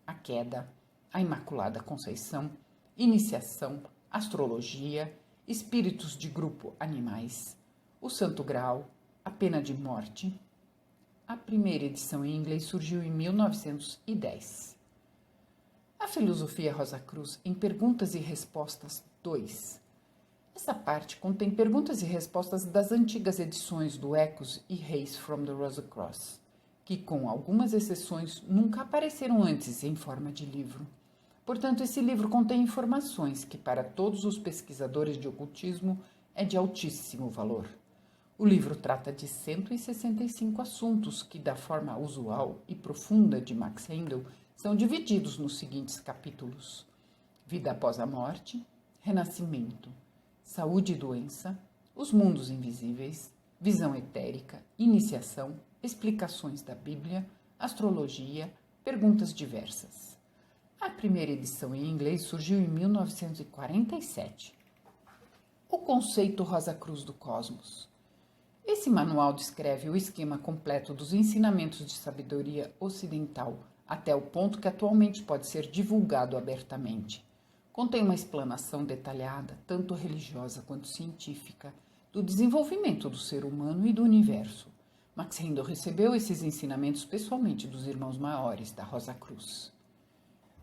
a queda, a Imaculada Conceição, iniciação, astrologia, espíritos de grupo animais, o Santo Graal, a pena de morte. A primeira edição em inglês surgiu em 1910. A filosofia Rosa Cruz em Perguntas e Respostas 2. Essa parte contém perguntas e respostas das antigas edições do Ecos e Reis from the Rosy Cross, que, com algumas exceções, nunca apareceram antes em forma de livro. Portanto, esse livro contém informações que, para todos os pesquisadores de ocultismo, é de altíssimo valor. O livro trata de 165 assuntos que, da forma usual e profunda de Max Heindel, são divididos nos seguintes capítulos: vida após a morte, renascimento, saúde e doença, os mundos invisíveis, visão etérica, iniciação, explicações da Bíblia, astrologia, perguntas diversas. A primeira edição em inglês surgiu em 1947. O conceito Rosa Cruz do Cosmos. Esse manual descreve o esquema completo dos ensinamentos de sabedoria ocidental, até o ponto que atualmente pode ser divulgado abertamente. Contém uma explanação detalhada, tanto religiosa quanto científica, do desenvolvimento do ser humano e do universo. Max Heindel recebeu esses ensinamentos pessoalmente dos irmãos maiores da Rosa Cruz.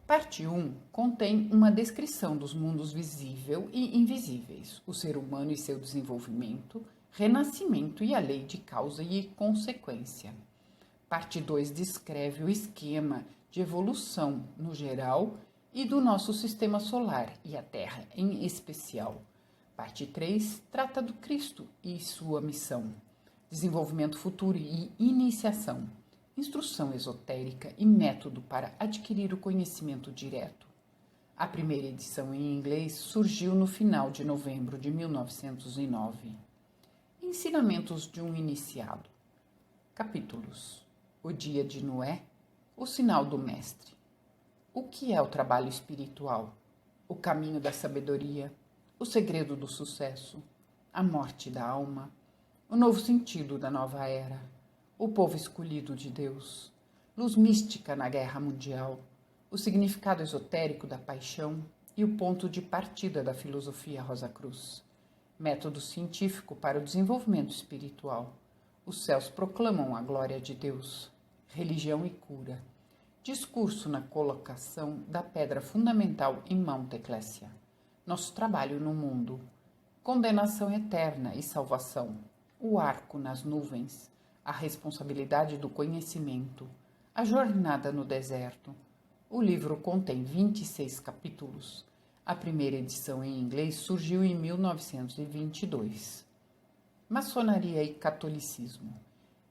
Parte 1 contém uma descrição dos mundos visível e invisíveis, o ser humano e seu desenvolvimento, renascimento e a lei de causa e consequência. Parte 2 descreve o esquema de evolução no geral e do nosso sistema solar e a Terra em especial. Parte 3 trata do Cristo e sua missão, desenvolvimento futuro e iniciação, instrução esotérica e método para adquirir o conhecimento direto. A primeira edição em inglês surgiu no final de novembro de 1909. Ensinamentos de um iniciado. Capítulos: o dia de Noé, o sinal do mestre. O que é o trabalho espiritual? O caminho da sabedoria, o segredo do sucesso, a morte da alma, o novo sentido da nova era, o povo escolhido de Deus, luz mística na guerra mundial, o significado esotérico da paixão e o ponto de partida da filosofia Rosa Cruz, método científico para o desenvolvimento espiritual. Os céus proclamam a glória de Deus, religião e cura, discurso na colocação da pedra fundamental em Mount Eclésia, nosso trabalho no mundo, condenação eterna e salvação, o arco nas nuvens, a responsabilidade do conhecimento, a jornada no deserto, O livro contém 26 capítulos. A primeira edição em inglês surgiu em 1922. Maçonaria e catolicismo.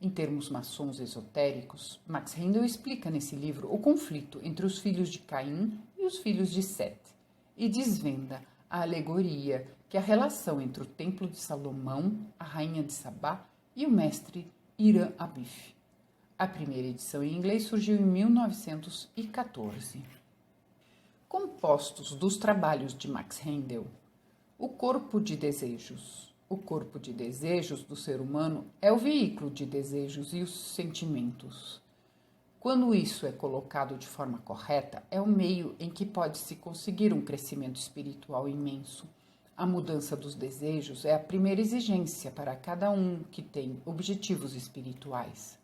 Em termos maçons esotéricos, Max Rendel explica nesse livro o conflito entre os filhos de Caim e os filhos de Sete e desvenda a alegoria que a relação entre o Templo de Salomão, a Rainha de Sabá e o mestre Hiram Abif. A primeira edição em inglês surgiu em 1914. Compostos dos trabalhos de Max Rendel. O corpo de desejos. O corpo de desejos do ser humano é o veículo de desejos e os sentimentos. Quando isso é colocado de forma correta, é o meio em que pode-se conseguir um crescimento espiritual imenso. A mudança dos desejos é a primeira exigência para cada um que tem objetivos espirituais.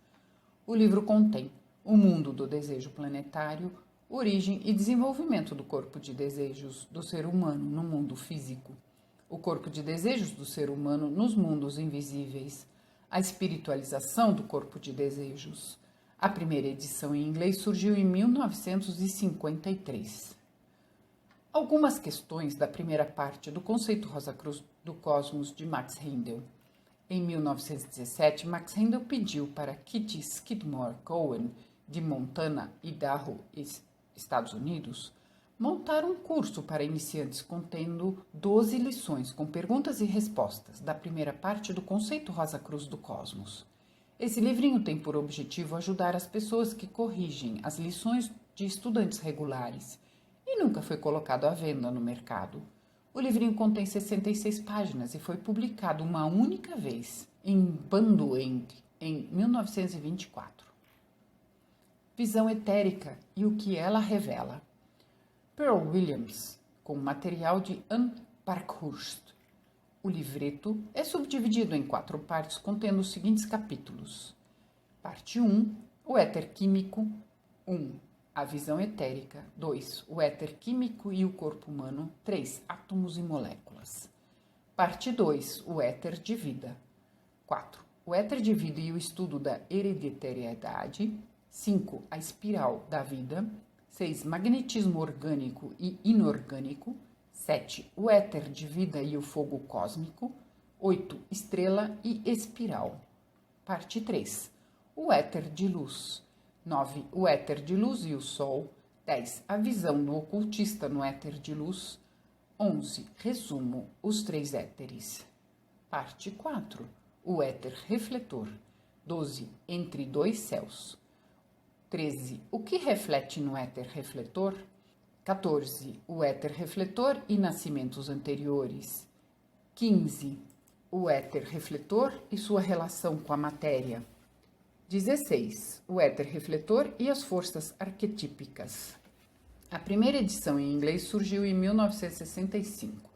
O livro contém o mundo do desejo planetário, origem e desenvolvimento do corpo de desejos do ser humano no mundo físico, o corpo de desejos do ser humano nos mundos invisíveis, a espiritualização do corpo de desejos. A primeira edição em inglês surgiu em 1953. Algumas questões da primeira parte do conceito Rosa Cruz do Cosmos de Max Rendel. Em 1917, Max Rendel pediu para Kitty Skidmore Cohen, de Montana, Idaho, Estados Unidos, montar um curso para iniciantes contendo 12 lições com perguntas e respostas da primeira parte do conceito Rosa Cruz do Cosmos. Esse livrinho tem por objetivo ajudar as pessoas que corrigem as lições de estudantes regulares e nunca foi colocado à venda no mercado. O livrinho contém 66 páginas e foi publicado uma única vez, em Bundleend, em 1924. Visão etérica e o que ela revela. Pearl Williams, com material de Anne Parkhurst. O livreto é subdividido em 4 partes, contendo os seguintes capítulos. Parte 1, o éter químico. 1. A visão etérica. 2. O éter químico e o corpo humano. 3. Átomos e moléculas. Parte 2. O éter de vida. 4. O éter de vida e o estudo da hereditariedade. 5. A espiral da vida. 6. Magnetismo orgânico e inorgânico. 7. O éter de vida e o fogo cósmico. 8. Estrela e espiral. Parte 3. O éter de luz. 9. O éter de luz e o sol. 10. A visão do ocultista no éter de luz. 11. Resumo: os 3 éteres. Parte 4. O éter refletor. 12. Entre 2 céus. 13. O que reflete no éter refletor? 14. O éter refletor e nascimentos anteriores. 15. O éter refletor e sua relação com a matéria. 16. O éter refletor e as forças arquetípicas. A primeira edição em inglês surgiu em 1965.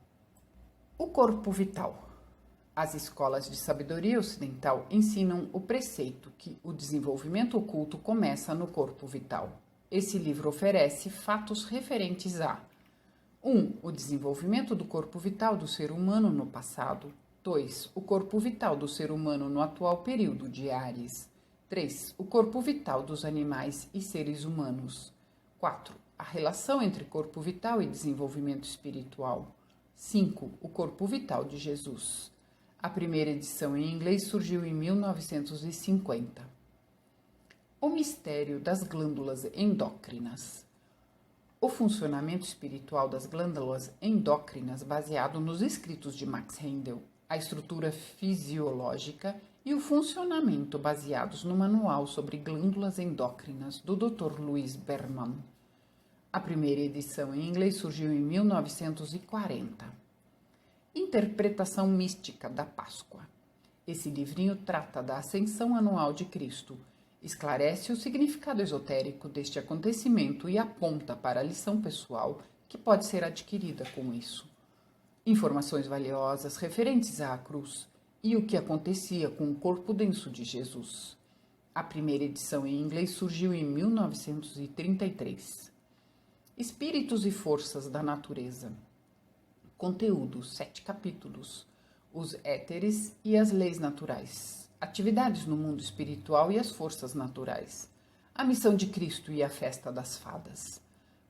O corpo vital. As escolas de sabedoria ocidental ensinam o preceito que o desenvolvimento oculto começa no corpo vital. Esse livro oferece fatos referentes a 1. O desenvolvimento do corpo vital do ser humano no passado. 2. O corpo vital do ser humano no atual período de Áries. 3. O corpo vital dos animais e seres humanos. 4. A relação entre corpo vital e desenvolvimento espiritual. 5. O corpo vital de Jesus. A primeira edição em inglês surgiu em 1950. O mistério das glândulas endócrinas. O funcionamento espiritual das glândulas endócrinas baseado nos escritos de Max Rendel, a estrutura fisiológica e o funcionamento baseados no manual sobre glândulas endócrinas do Dr. Louis Berman. A primeira edição em inglês surgiu em 1940. Interpretação mística da Páscoa. Esse livrinho trata da ascensão anual de Cristo, esclarece o significado esotérico deste acontecimento e aponta para a lição pessoal que pode ser adquirida com isso. Informações valiosas referentes à cruz e o que acontecia com o corpo denso de Jesus. A primeira edição em inglês surgiu em 1933. Espíritos e forças da natureza. Conteúdo: 7 capítulos. Os éteres e as leis naturais. Atividades no mundo espiritual e as forças naturais. A missão de Cristo e a festa das fadas.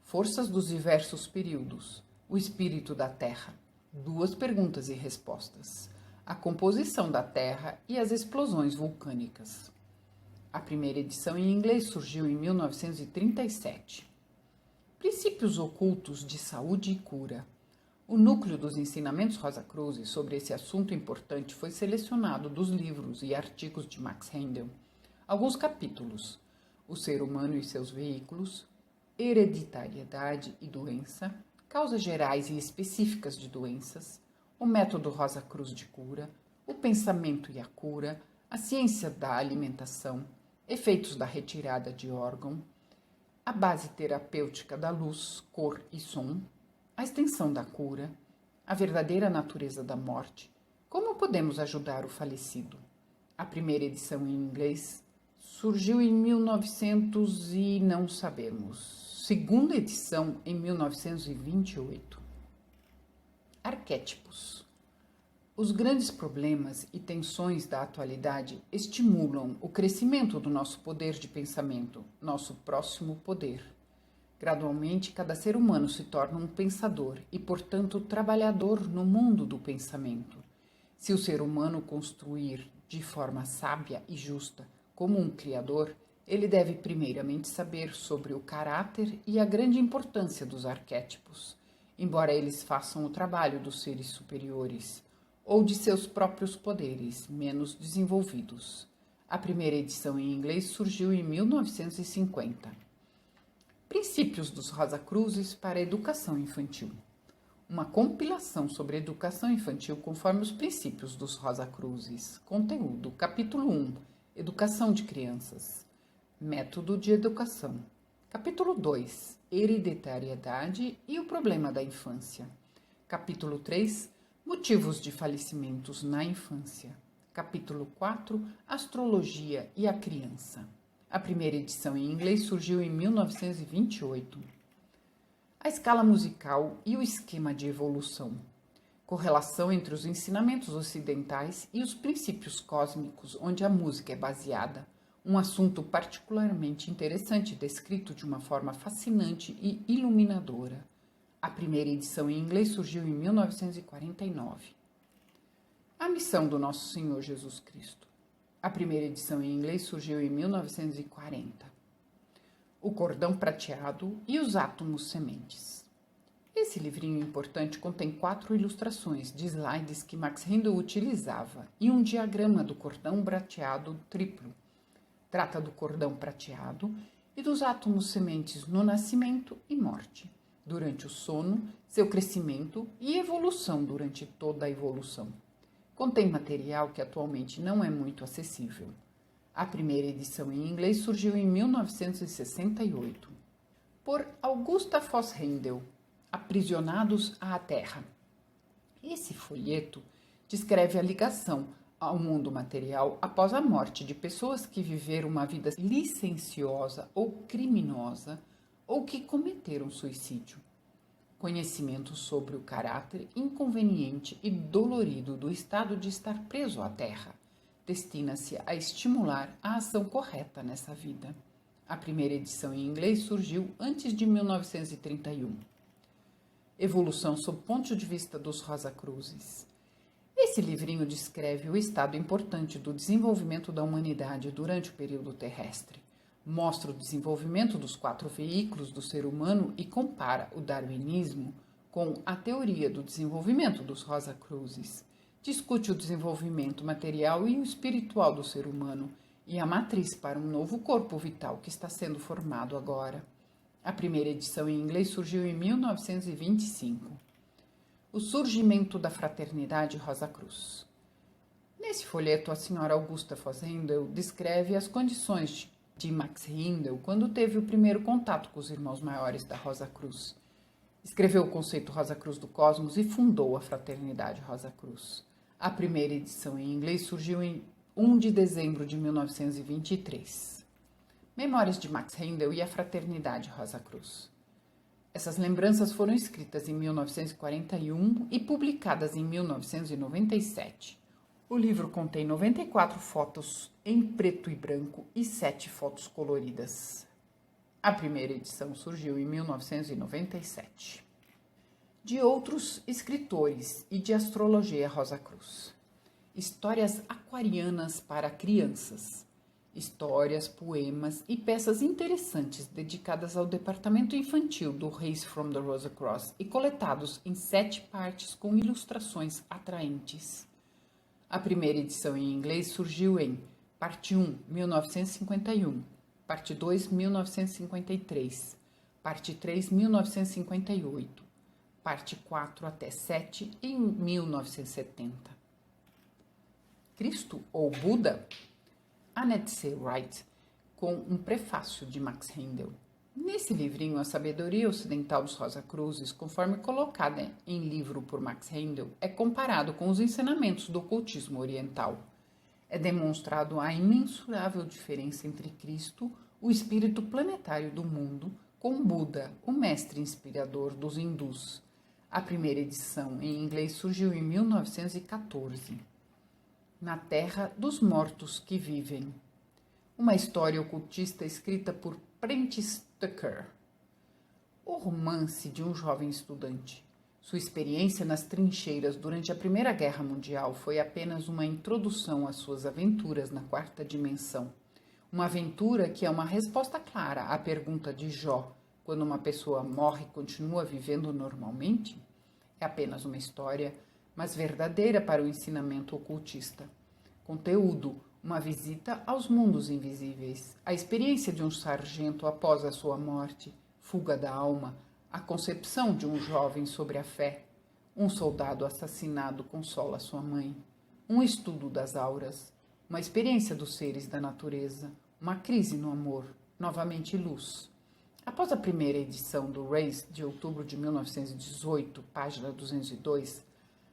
Forças dos diversos períodos, o espírito da Terra, 2 perguntas e respostas, a composição da Terra e as explosões vulcânicas. A primeira edição em inglês surgiu em 1937. Princípios ocultos de saúde e cura. O núcleo dos ensinamentos Rosacrucis sobre esse assunto importante foi selecionado dos livros e artigos de Max Rendel. Alguns capítulos: o ser humano e seus veículos, hereditariedade e doença, causas gerais e específicas de doenças, o método Rosacruz de cura, o pensamento e a cura, a ciência da alimentação, efeitos da retirada de órgão, a base terapêutica da luz, cor e som, a extensão da cura, a verdadeira natureza da morte, como podemos ajudar o falecido. A primeira edição em inglês surgiu em 1900 e não sabemos. Segunda edição em 1928. Arquétipos. Os grandes problemas e tensões da atualidade estimulam o crescimento do nosso poder de pensamento, nosso próximo poder. Gradualmente, cada ser humano se torna um pensador e, portanto, trabalhador no mundo do pensamento. Se o ser humano construir de forma sábia e justa como um criador, ele deve primeiramente saber sobre o caráter e a grande importância dos arquétipos, embora eles façam o trabalho dos seres superiores ou de seus próprios poderes menos desenvolvidos. A primeira edição em inglês surgiu em 1950. Princípios dos Rosacruzes para a educação infantil. Uma compilação sobre educação infantil conforme os princípios dos Rosacruzes. Conteúdo: capítulo 1, Educação de crianças. Método de educação. Capítulo 2, Hereditariedade e o problema da infância. Capítulo 3, Motivos de falecimentos na infância. Capítulo 4, Astrologia e a criança. A primeira edição em inglês surgiu em 1928. A escala musical e o esquema de evolução. Correlação entre os ensinamentos ocidentais e os princípios cósmicos onde a música é baseada. Um assunto particularmente interessante descrito de uma forma fascinante e iluminadora. A primeira edição em inglês surgiu em 1949. A missão do Nosso Senhor Jesus Cristo. A primeira edição em inglês surgiu em 1940. O cordão prateado e os átomos sementes. Esse livrinho importante contém 4 ilustrações de slides que Max Rendel utilizava e um diagrama do cordão prateado triplo. Trata do cordão prateado e dos átomos sementes no nascimento e morte, durante o sono, seu crescimento e evolução durante toda a evolução. Contém material que atualmente não é muito acessível. A primeira edição em inglês surgiu em 1968. Por Augusta Voss Rendel, Aprisionados à Terra. Esse folheto descreve a ligação ao mundo material após a morte de pessoas que viveram uma vida licenciosa ou criminosa ou que cometeram suicídio. Conhecimento sobre o caráter inconveniente e dolorido do estado de estar preso à Terra destina-se a estimular a ação correta nessa vida. A primeira edição em inglês surgiu antes de 1931. Evolução sob o ponto de vista dos Rosacruzes. Esse livrinho descreve o estado importante do desenvolvimento da humanidade durante o período terrestre. Mostra o desenvolvimento dos 4 veículos do ser humano e compara o darwinismo com a teoria do desenvolvimento dos Rosacruzes. Discute o desenvolvimento material e o espiritual do ser humano e a matriz para um novo corpo vital que está sendo formado agora. A primeira edição em inglês surgiu em 1925. O surgimento da fraternidade Rosacruz. Nesse folheto, a senhora Augusta Voss Rendel descreve as condições de Max Rendel quando teve o primeiro contato com os irmãos maiores da Rosacruz. Escreveu o conceito Rosacruz do Cosmos e fundou a Fraternidade Rosacruz. A primeira edição em inglês surgiu em 1 de dezembro de 1923. Memórias de Max Rendel e a Fraternidade Rosacruz. Essas lembranças foram escritas em 1941 e publicadas em 1997. O livro contém 94 fotos em preto e branco e 7 fotos coloridas. A primeira edição surgiu em 1997. De outros escritores e de astrologia Rosa Cruz. Histórias aquarianas para crianças. Histórias, poemas e peças interessantes dedicadas ao departamento infantil do Race from the Rosa Cross e coletados em 7 partes com ilustrações atraentes. A primeira edição em inglês surgiu em Parte 1, 1951, Parte 2, 1953, Parte 3, 1958, Parte 4 até 7 em 1970. Cristo ou Buda? Annette C. Wright, com um prefácio de Max Rendel. Nesse livrinho, a sabedoria ocidental dos Rosa Cruzes, conforme colocada em livro por Max Rendel, é comparado com os ensinamentos do ocultismo oriental. É demonstrado a imensurável diferença entre Cristo, o espírito planetário do mundo, com Buda, o mestre inspirador dos hindus. A primeira edição em inglês surgiu em 1914. Na Terra dos Mortos que Vivem. Uma história ocultista escrita por Prentice Tucker. O romance de um jovem estudante. Sua experiência nas trincheiras durante a Primeira Guerra Mundial foi apenas uma introdução às suas aventuras na quarta dimensão. Uma aventura que é uma resposta clara à pergunta de Jó: quando uma pessoa morre e continua vivendo normalmente? É apenas uma história, mas verdadeira para o ensinamento ocultista. Conteúdo: uma visita aos mundos invisíveis, a experiência de um sargento após a sua morte, fuga da alma, a concepção de um jovem sobre a fé, um soldado assassinado consola sua mãe, um estudo das auras, uma experiência dos seres da natureza, uma crise no amor, novamente luz. Após a primeira edição do Race, de outubro de 1918, página 202,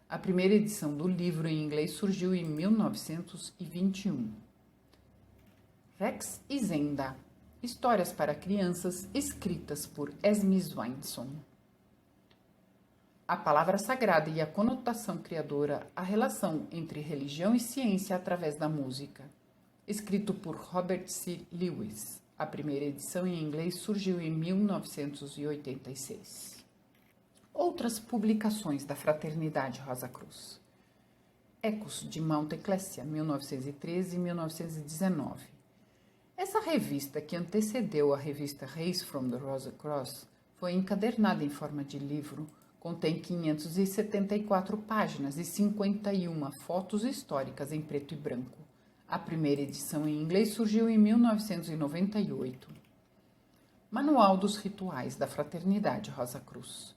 a primeira edição do livro em inglês surgiu em 1921. Rex e Zenda. Histórias para crianças escritas por Esme Swainson. A palavra sagrada e a conotação criadora, a relação entre religião e ciência através da música. Escrito por Robert C. Lewis. A primeira edição em inglês surgiu em 1986. Outras publicações da Fraternidade Rosa Cruz. Ecos de Mount Ecclesia, 1913 e 1919. Essa revista, que antecedeu a revista Race from the Rosa Cross, foi encadernada em forma de livro, contém 574 páginas e 51 fotos históricas em preto e branco. A primeira edição em inglês surgiu em 1998. Manual dos Rituais da Fraternidade Rosa Cruz.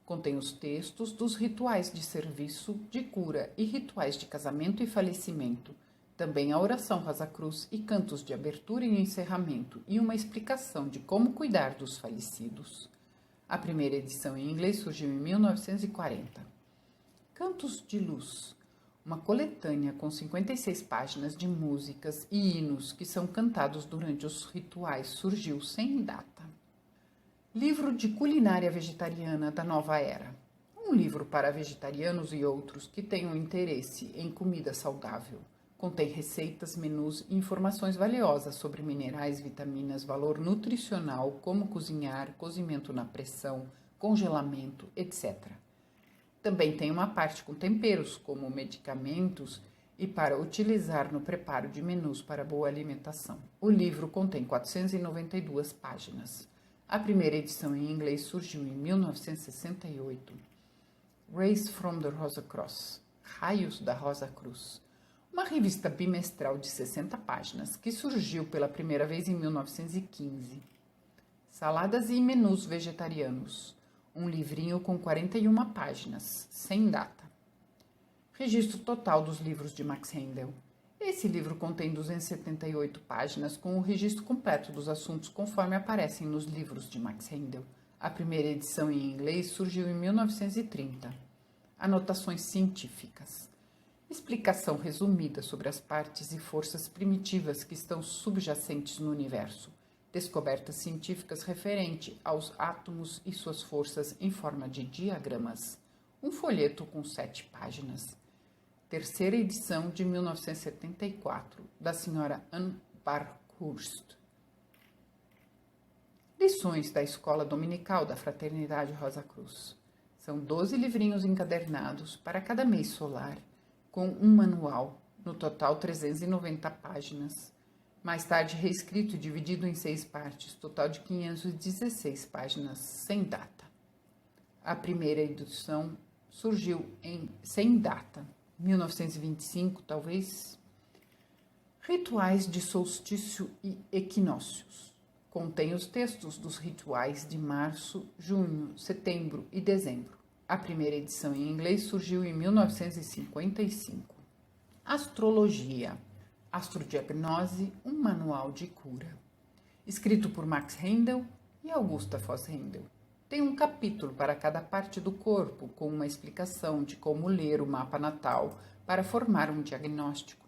Contém os textos dos rituais de serviço, de cura e rituais de casamento e falecimento, também a oração Rosa Cruz e cantos de abertura e encerramento e uma explicação de como cuidar dos falecidos. A primeira edição em inglês surgiu em 1940. Cantos de Luz, uma coletânea com 56 páginas de músicas e hinos que são cantados durante os rituais, surgiu sem data. Livro de Culinária Vegetariana da Nova Era. Um livro para vegetarianos e outros que tenham interesse em comida saudável. Contém receitas, menus e informações valiosas sobre minerais, vitaminas, valor nutricional, como cozinhar, cozimento na pressão, congelamento, etc. Também tem uma parte com temperos, como medicamentos e para utilizar no preparo de menus para boa alimentação. O livro contém 492 páginas. A primeira edição em inglês surgiu em 1968. Race from the Rosa Cross, Raios da Rosa Cruz, uma revista bimestral de 60 páginas que surgiu pela primeira vez em 1915. Saladas e menus vegetarianos, um livrinho com 41 páginas, sem data. Registro total dos livros de Max Rendel. Esse livro contém 278 páginas com o registro completo dos assuntos conforme aparecem nos livros de Max Rendel. A primeira edição em inglês surgiu em 1930. Anotações científicas. Explicação resumida sobre as partes e forças primitivas que estão subjacentes no universo. Descobertas científicas referente aos átomos e suas forças em forma de diagramas. Um folheto com 7 páginas. Terceira edição de 1974, da senhora Anne Parkhurst. Lições da Escola Dominical da Fraternidade Rosa Cruz. São 12 livrinhos encadernados para cada mês solar, com um manual, no total 390 páginas. Mais tarde reescrito e dividido em 6 partes, total de 516 páginas, sem data. A primeira edição surgiu sem data, 1925 talvez. Rituais de solstício e equinócios. Contém os textos dos rituais de março, junho, setembro e dezembro. A primeira edição em inglês surgiu em 1955. Astrologia. Astrodiagnose, um manual de cura. Escrito por Max Rendel e Augusta Voss Rendel. Tem um capítulo para cada parte do corpo, com uma explicação de como ler o mapa natal para formar um diagnóstico.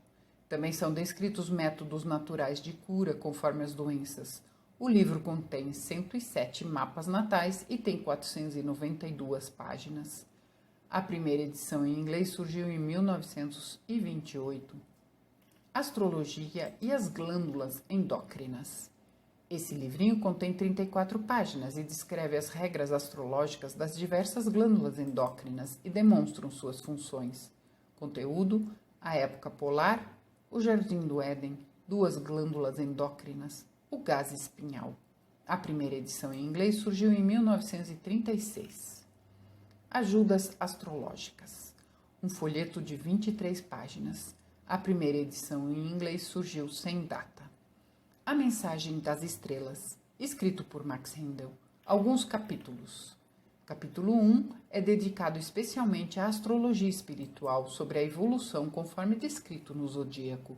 Também são descritos métodos naturais de cura conforme as doenças. O livro contém 107 mapas natais e tem 492 páginas. A primeira edição em inglês surgiu em 1928. Astrologia e as glândulas endócrinas. Esse livrinho contém 34 páginas e descreve as regras astrológicas das diversas glândulas endócrinas e demonstram suas funções. Conteúdo: a época polar, o jardim do Éden, 2 glândulas endócrinas, o gás espinhal. A primeira edição em inglês surgiu em 1936. Ajudas astrológicas. Um folheto de 23 páginas. A primeira edição em inglês surgiu sem data. A Mensagem das Estrelas, escrito por Max Rendel. Alguns capítulos. Capítulo 1 é dedicado especialmente à astrologia espiritual sobre a evolução conforme descrito no zodíaco.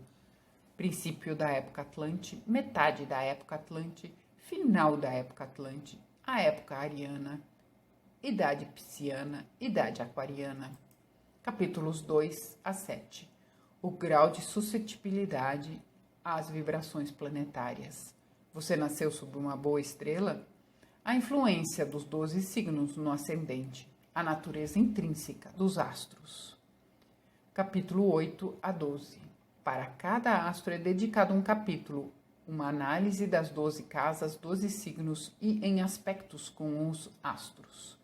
Princípio da época Atlante, metade da época Atlante, final da época Atlante, a época ariana, idade pisciana, idade aquariana. Capítulos 2 a 7. O grau de suscetibilidade às vibrações planetárias. Você nasceu sob uma boa estrela? A influência dos 12 signos no ascendente. A natureza intrínseca dos astros. Capítulo 8 a 12. Para cada astro é dedicado um capítulo, uma análise das 12 casas, 12 signos e em aspectos com os astros.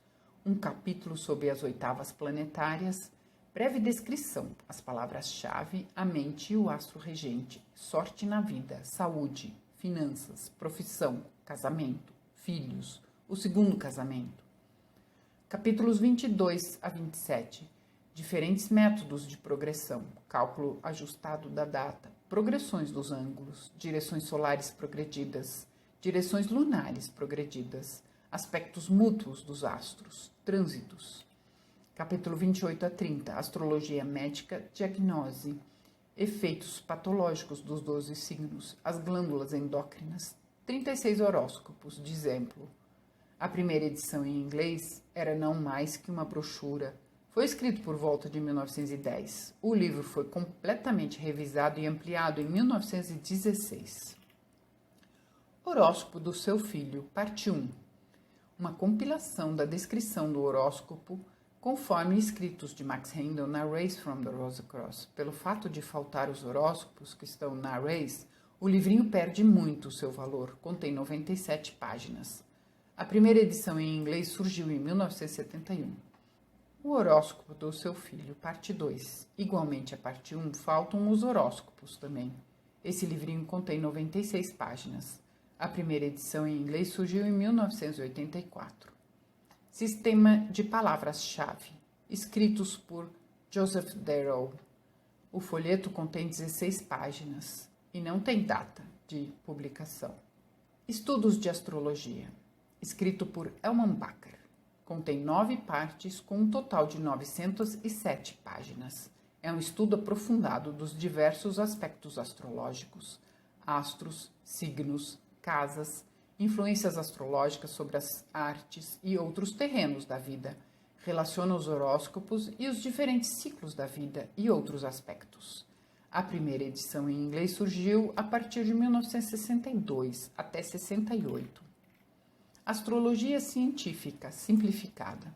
Um capítulo sobre as oitavas planetárias, breve descrição, as palavras-chave, a mente e o astro regente, sorte na vida, saúde, finanças, profissão, casamento, filhos, o segundo casamento. Capítulos 22 a 27. Diferentes métodos de progressão, cálculo ajustado da data, progressões dos ângulos, direções solares progredidas, direções lunares progredidas, aspectos mútuos dos astros, trânsitos. Capítulo 28 a 30, astrologia médica, diagnose, efeitos patológicos dos 12 signos, as glândulas endócrinas, 36 horóscopos, de exemplo. A primeira edição em inglês era não mais que uma brochura. Foi escrito por volta de 1910. O livro foi completamente revisado e ampliado em 1916. Horóscopo do seu filho, parte 1. Uma compilação da descrição do horóscopo conforme escritos de Max Rendel na Race from the Rosa Cross. Pelo fato de faltar os horóscopos que estão na Race, o livrinho perde muito o seu valor, contém 97 páginas. A primeira edição em inglês surgiu em 1971. O horóscopo do seu filho, parte 2. Igualmente a parte 1, faltam os horóscopos também. Esse livrinho contém 96 páginas. A primeira edição em inglês surgiu em 1984. Sistema de palavras-chave, escritos por Joseph Darrow. O folheto contém 16 páginas e não tem data de publicação. Estudos de astrologia, escrito por Elman Bacher. Contém 9 partes com um total de 907 páginas. É um estudo aprofundado dos diversos aspectos astrológicos, astros, signos, casas, influências astrológicas sobre as artes e outros terrenos da vida. Relaciona os horóscopos e os diferentes ciclos da vida e outros aspectos. A primeira edição em inglês surgiu a partir de 1962 até 68. Astrologia científica simplificada.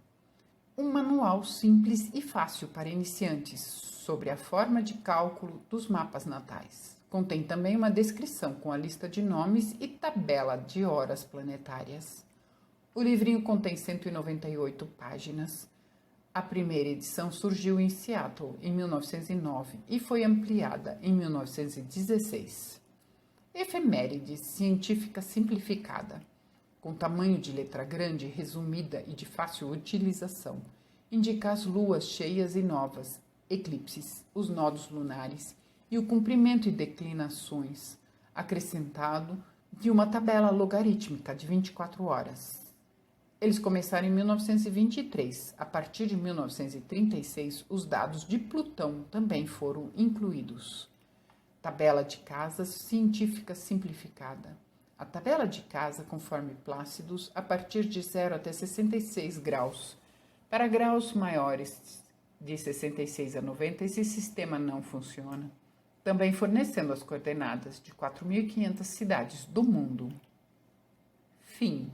Um manual simples e fácil para iniciantes sobre a forma de cálculo dos mapas natais. Contém também uma descrição com a lista de nomes e tabela de horas planetárias. O livrinho contém 198 páginas. A primeira edição surgiu em Seattle, em 1909, e foi ampliada em 1916. Efeméride científica simplificada, com tamanho de letra grande, resumida e de fácil utilização. Indica as luas cheias e novas, eclipses, os nodos lunares e o comprimento e declinações, acrescentado de uma tabela logarítmica de 24 horas. Eles começaram em 1923. A partir de 1936, os dados de Plutão também foram incluídos. Tabela de casas científica simplificada. A tabela de casa conforme Plácidos a partir de 0 até 66 graus. Para graus maiores de 66 a 90, esse sistema não funciona. Também fornecendo as coordenadas de 4.500 cidades do mundo. Fim.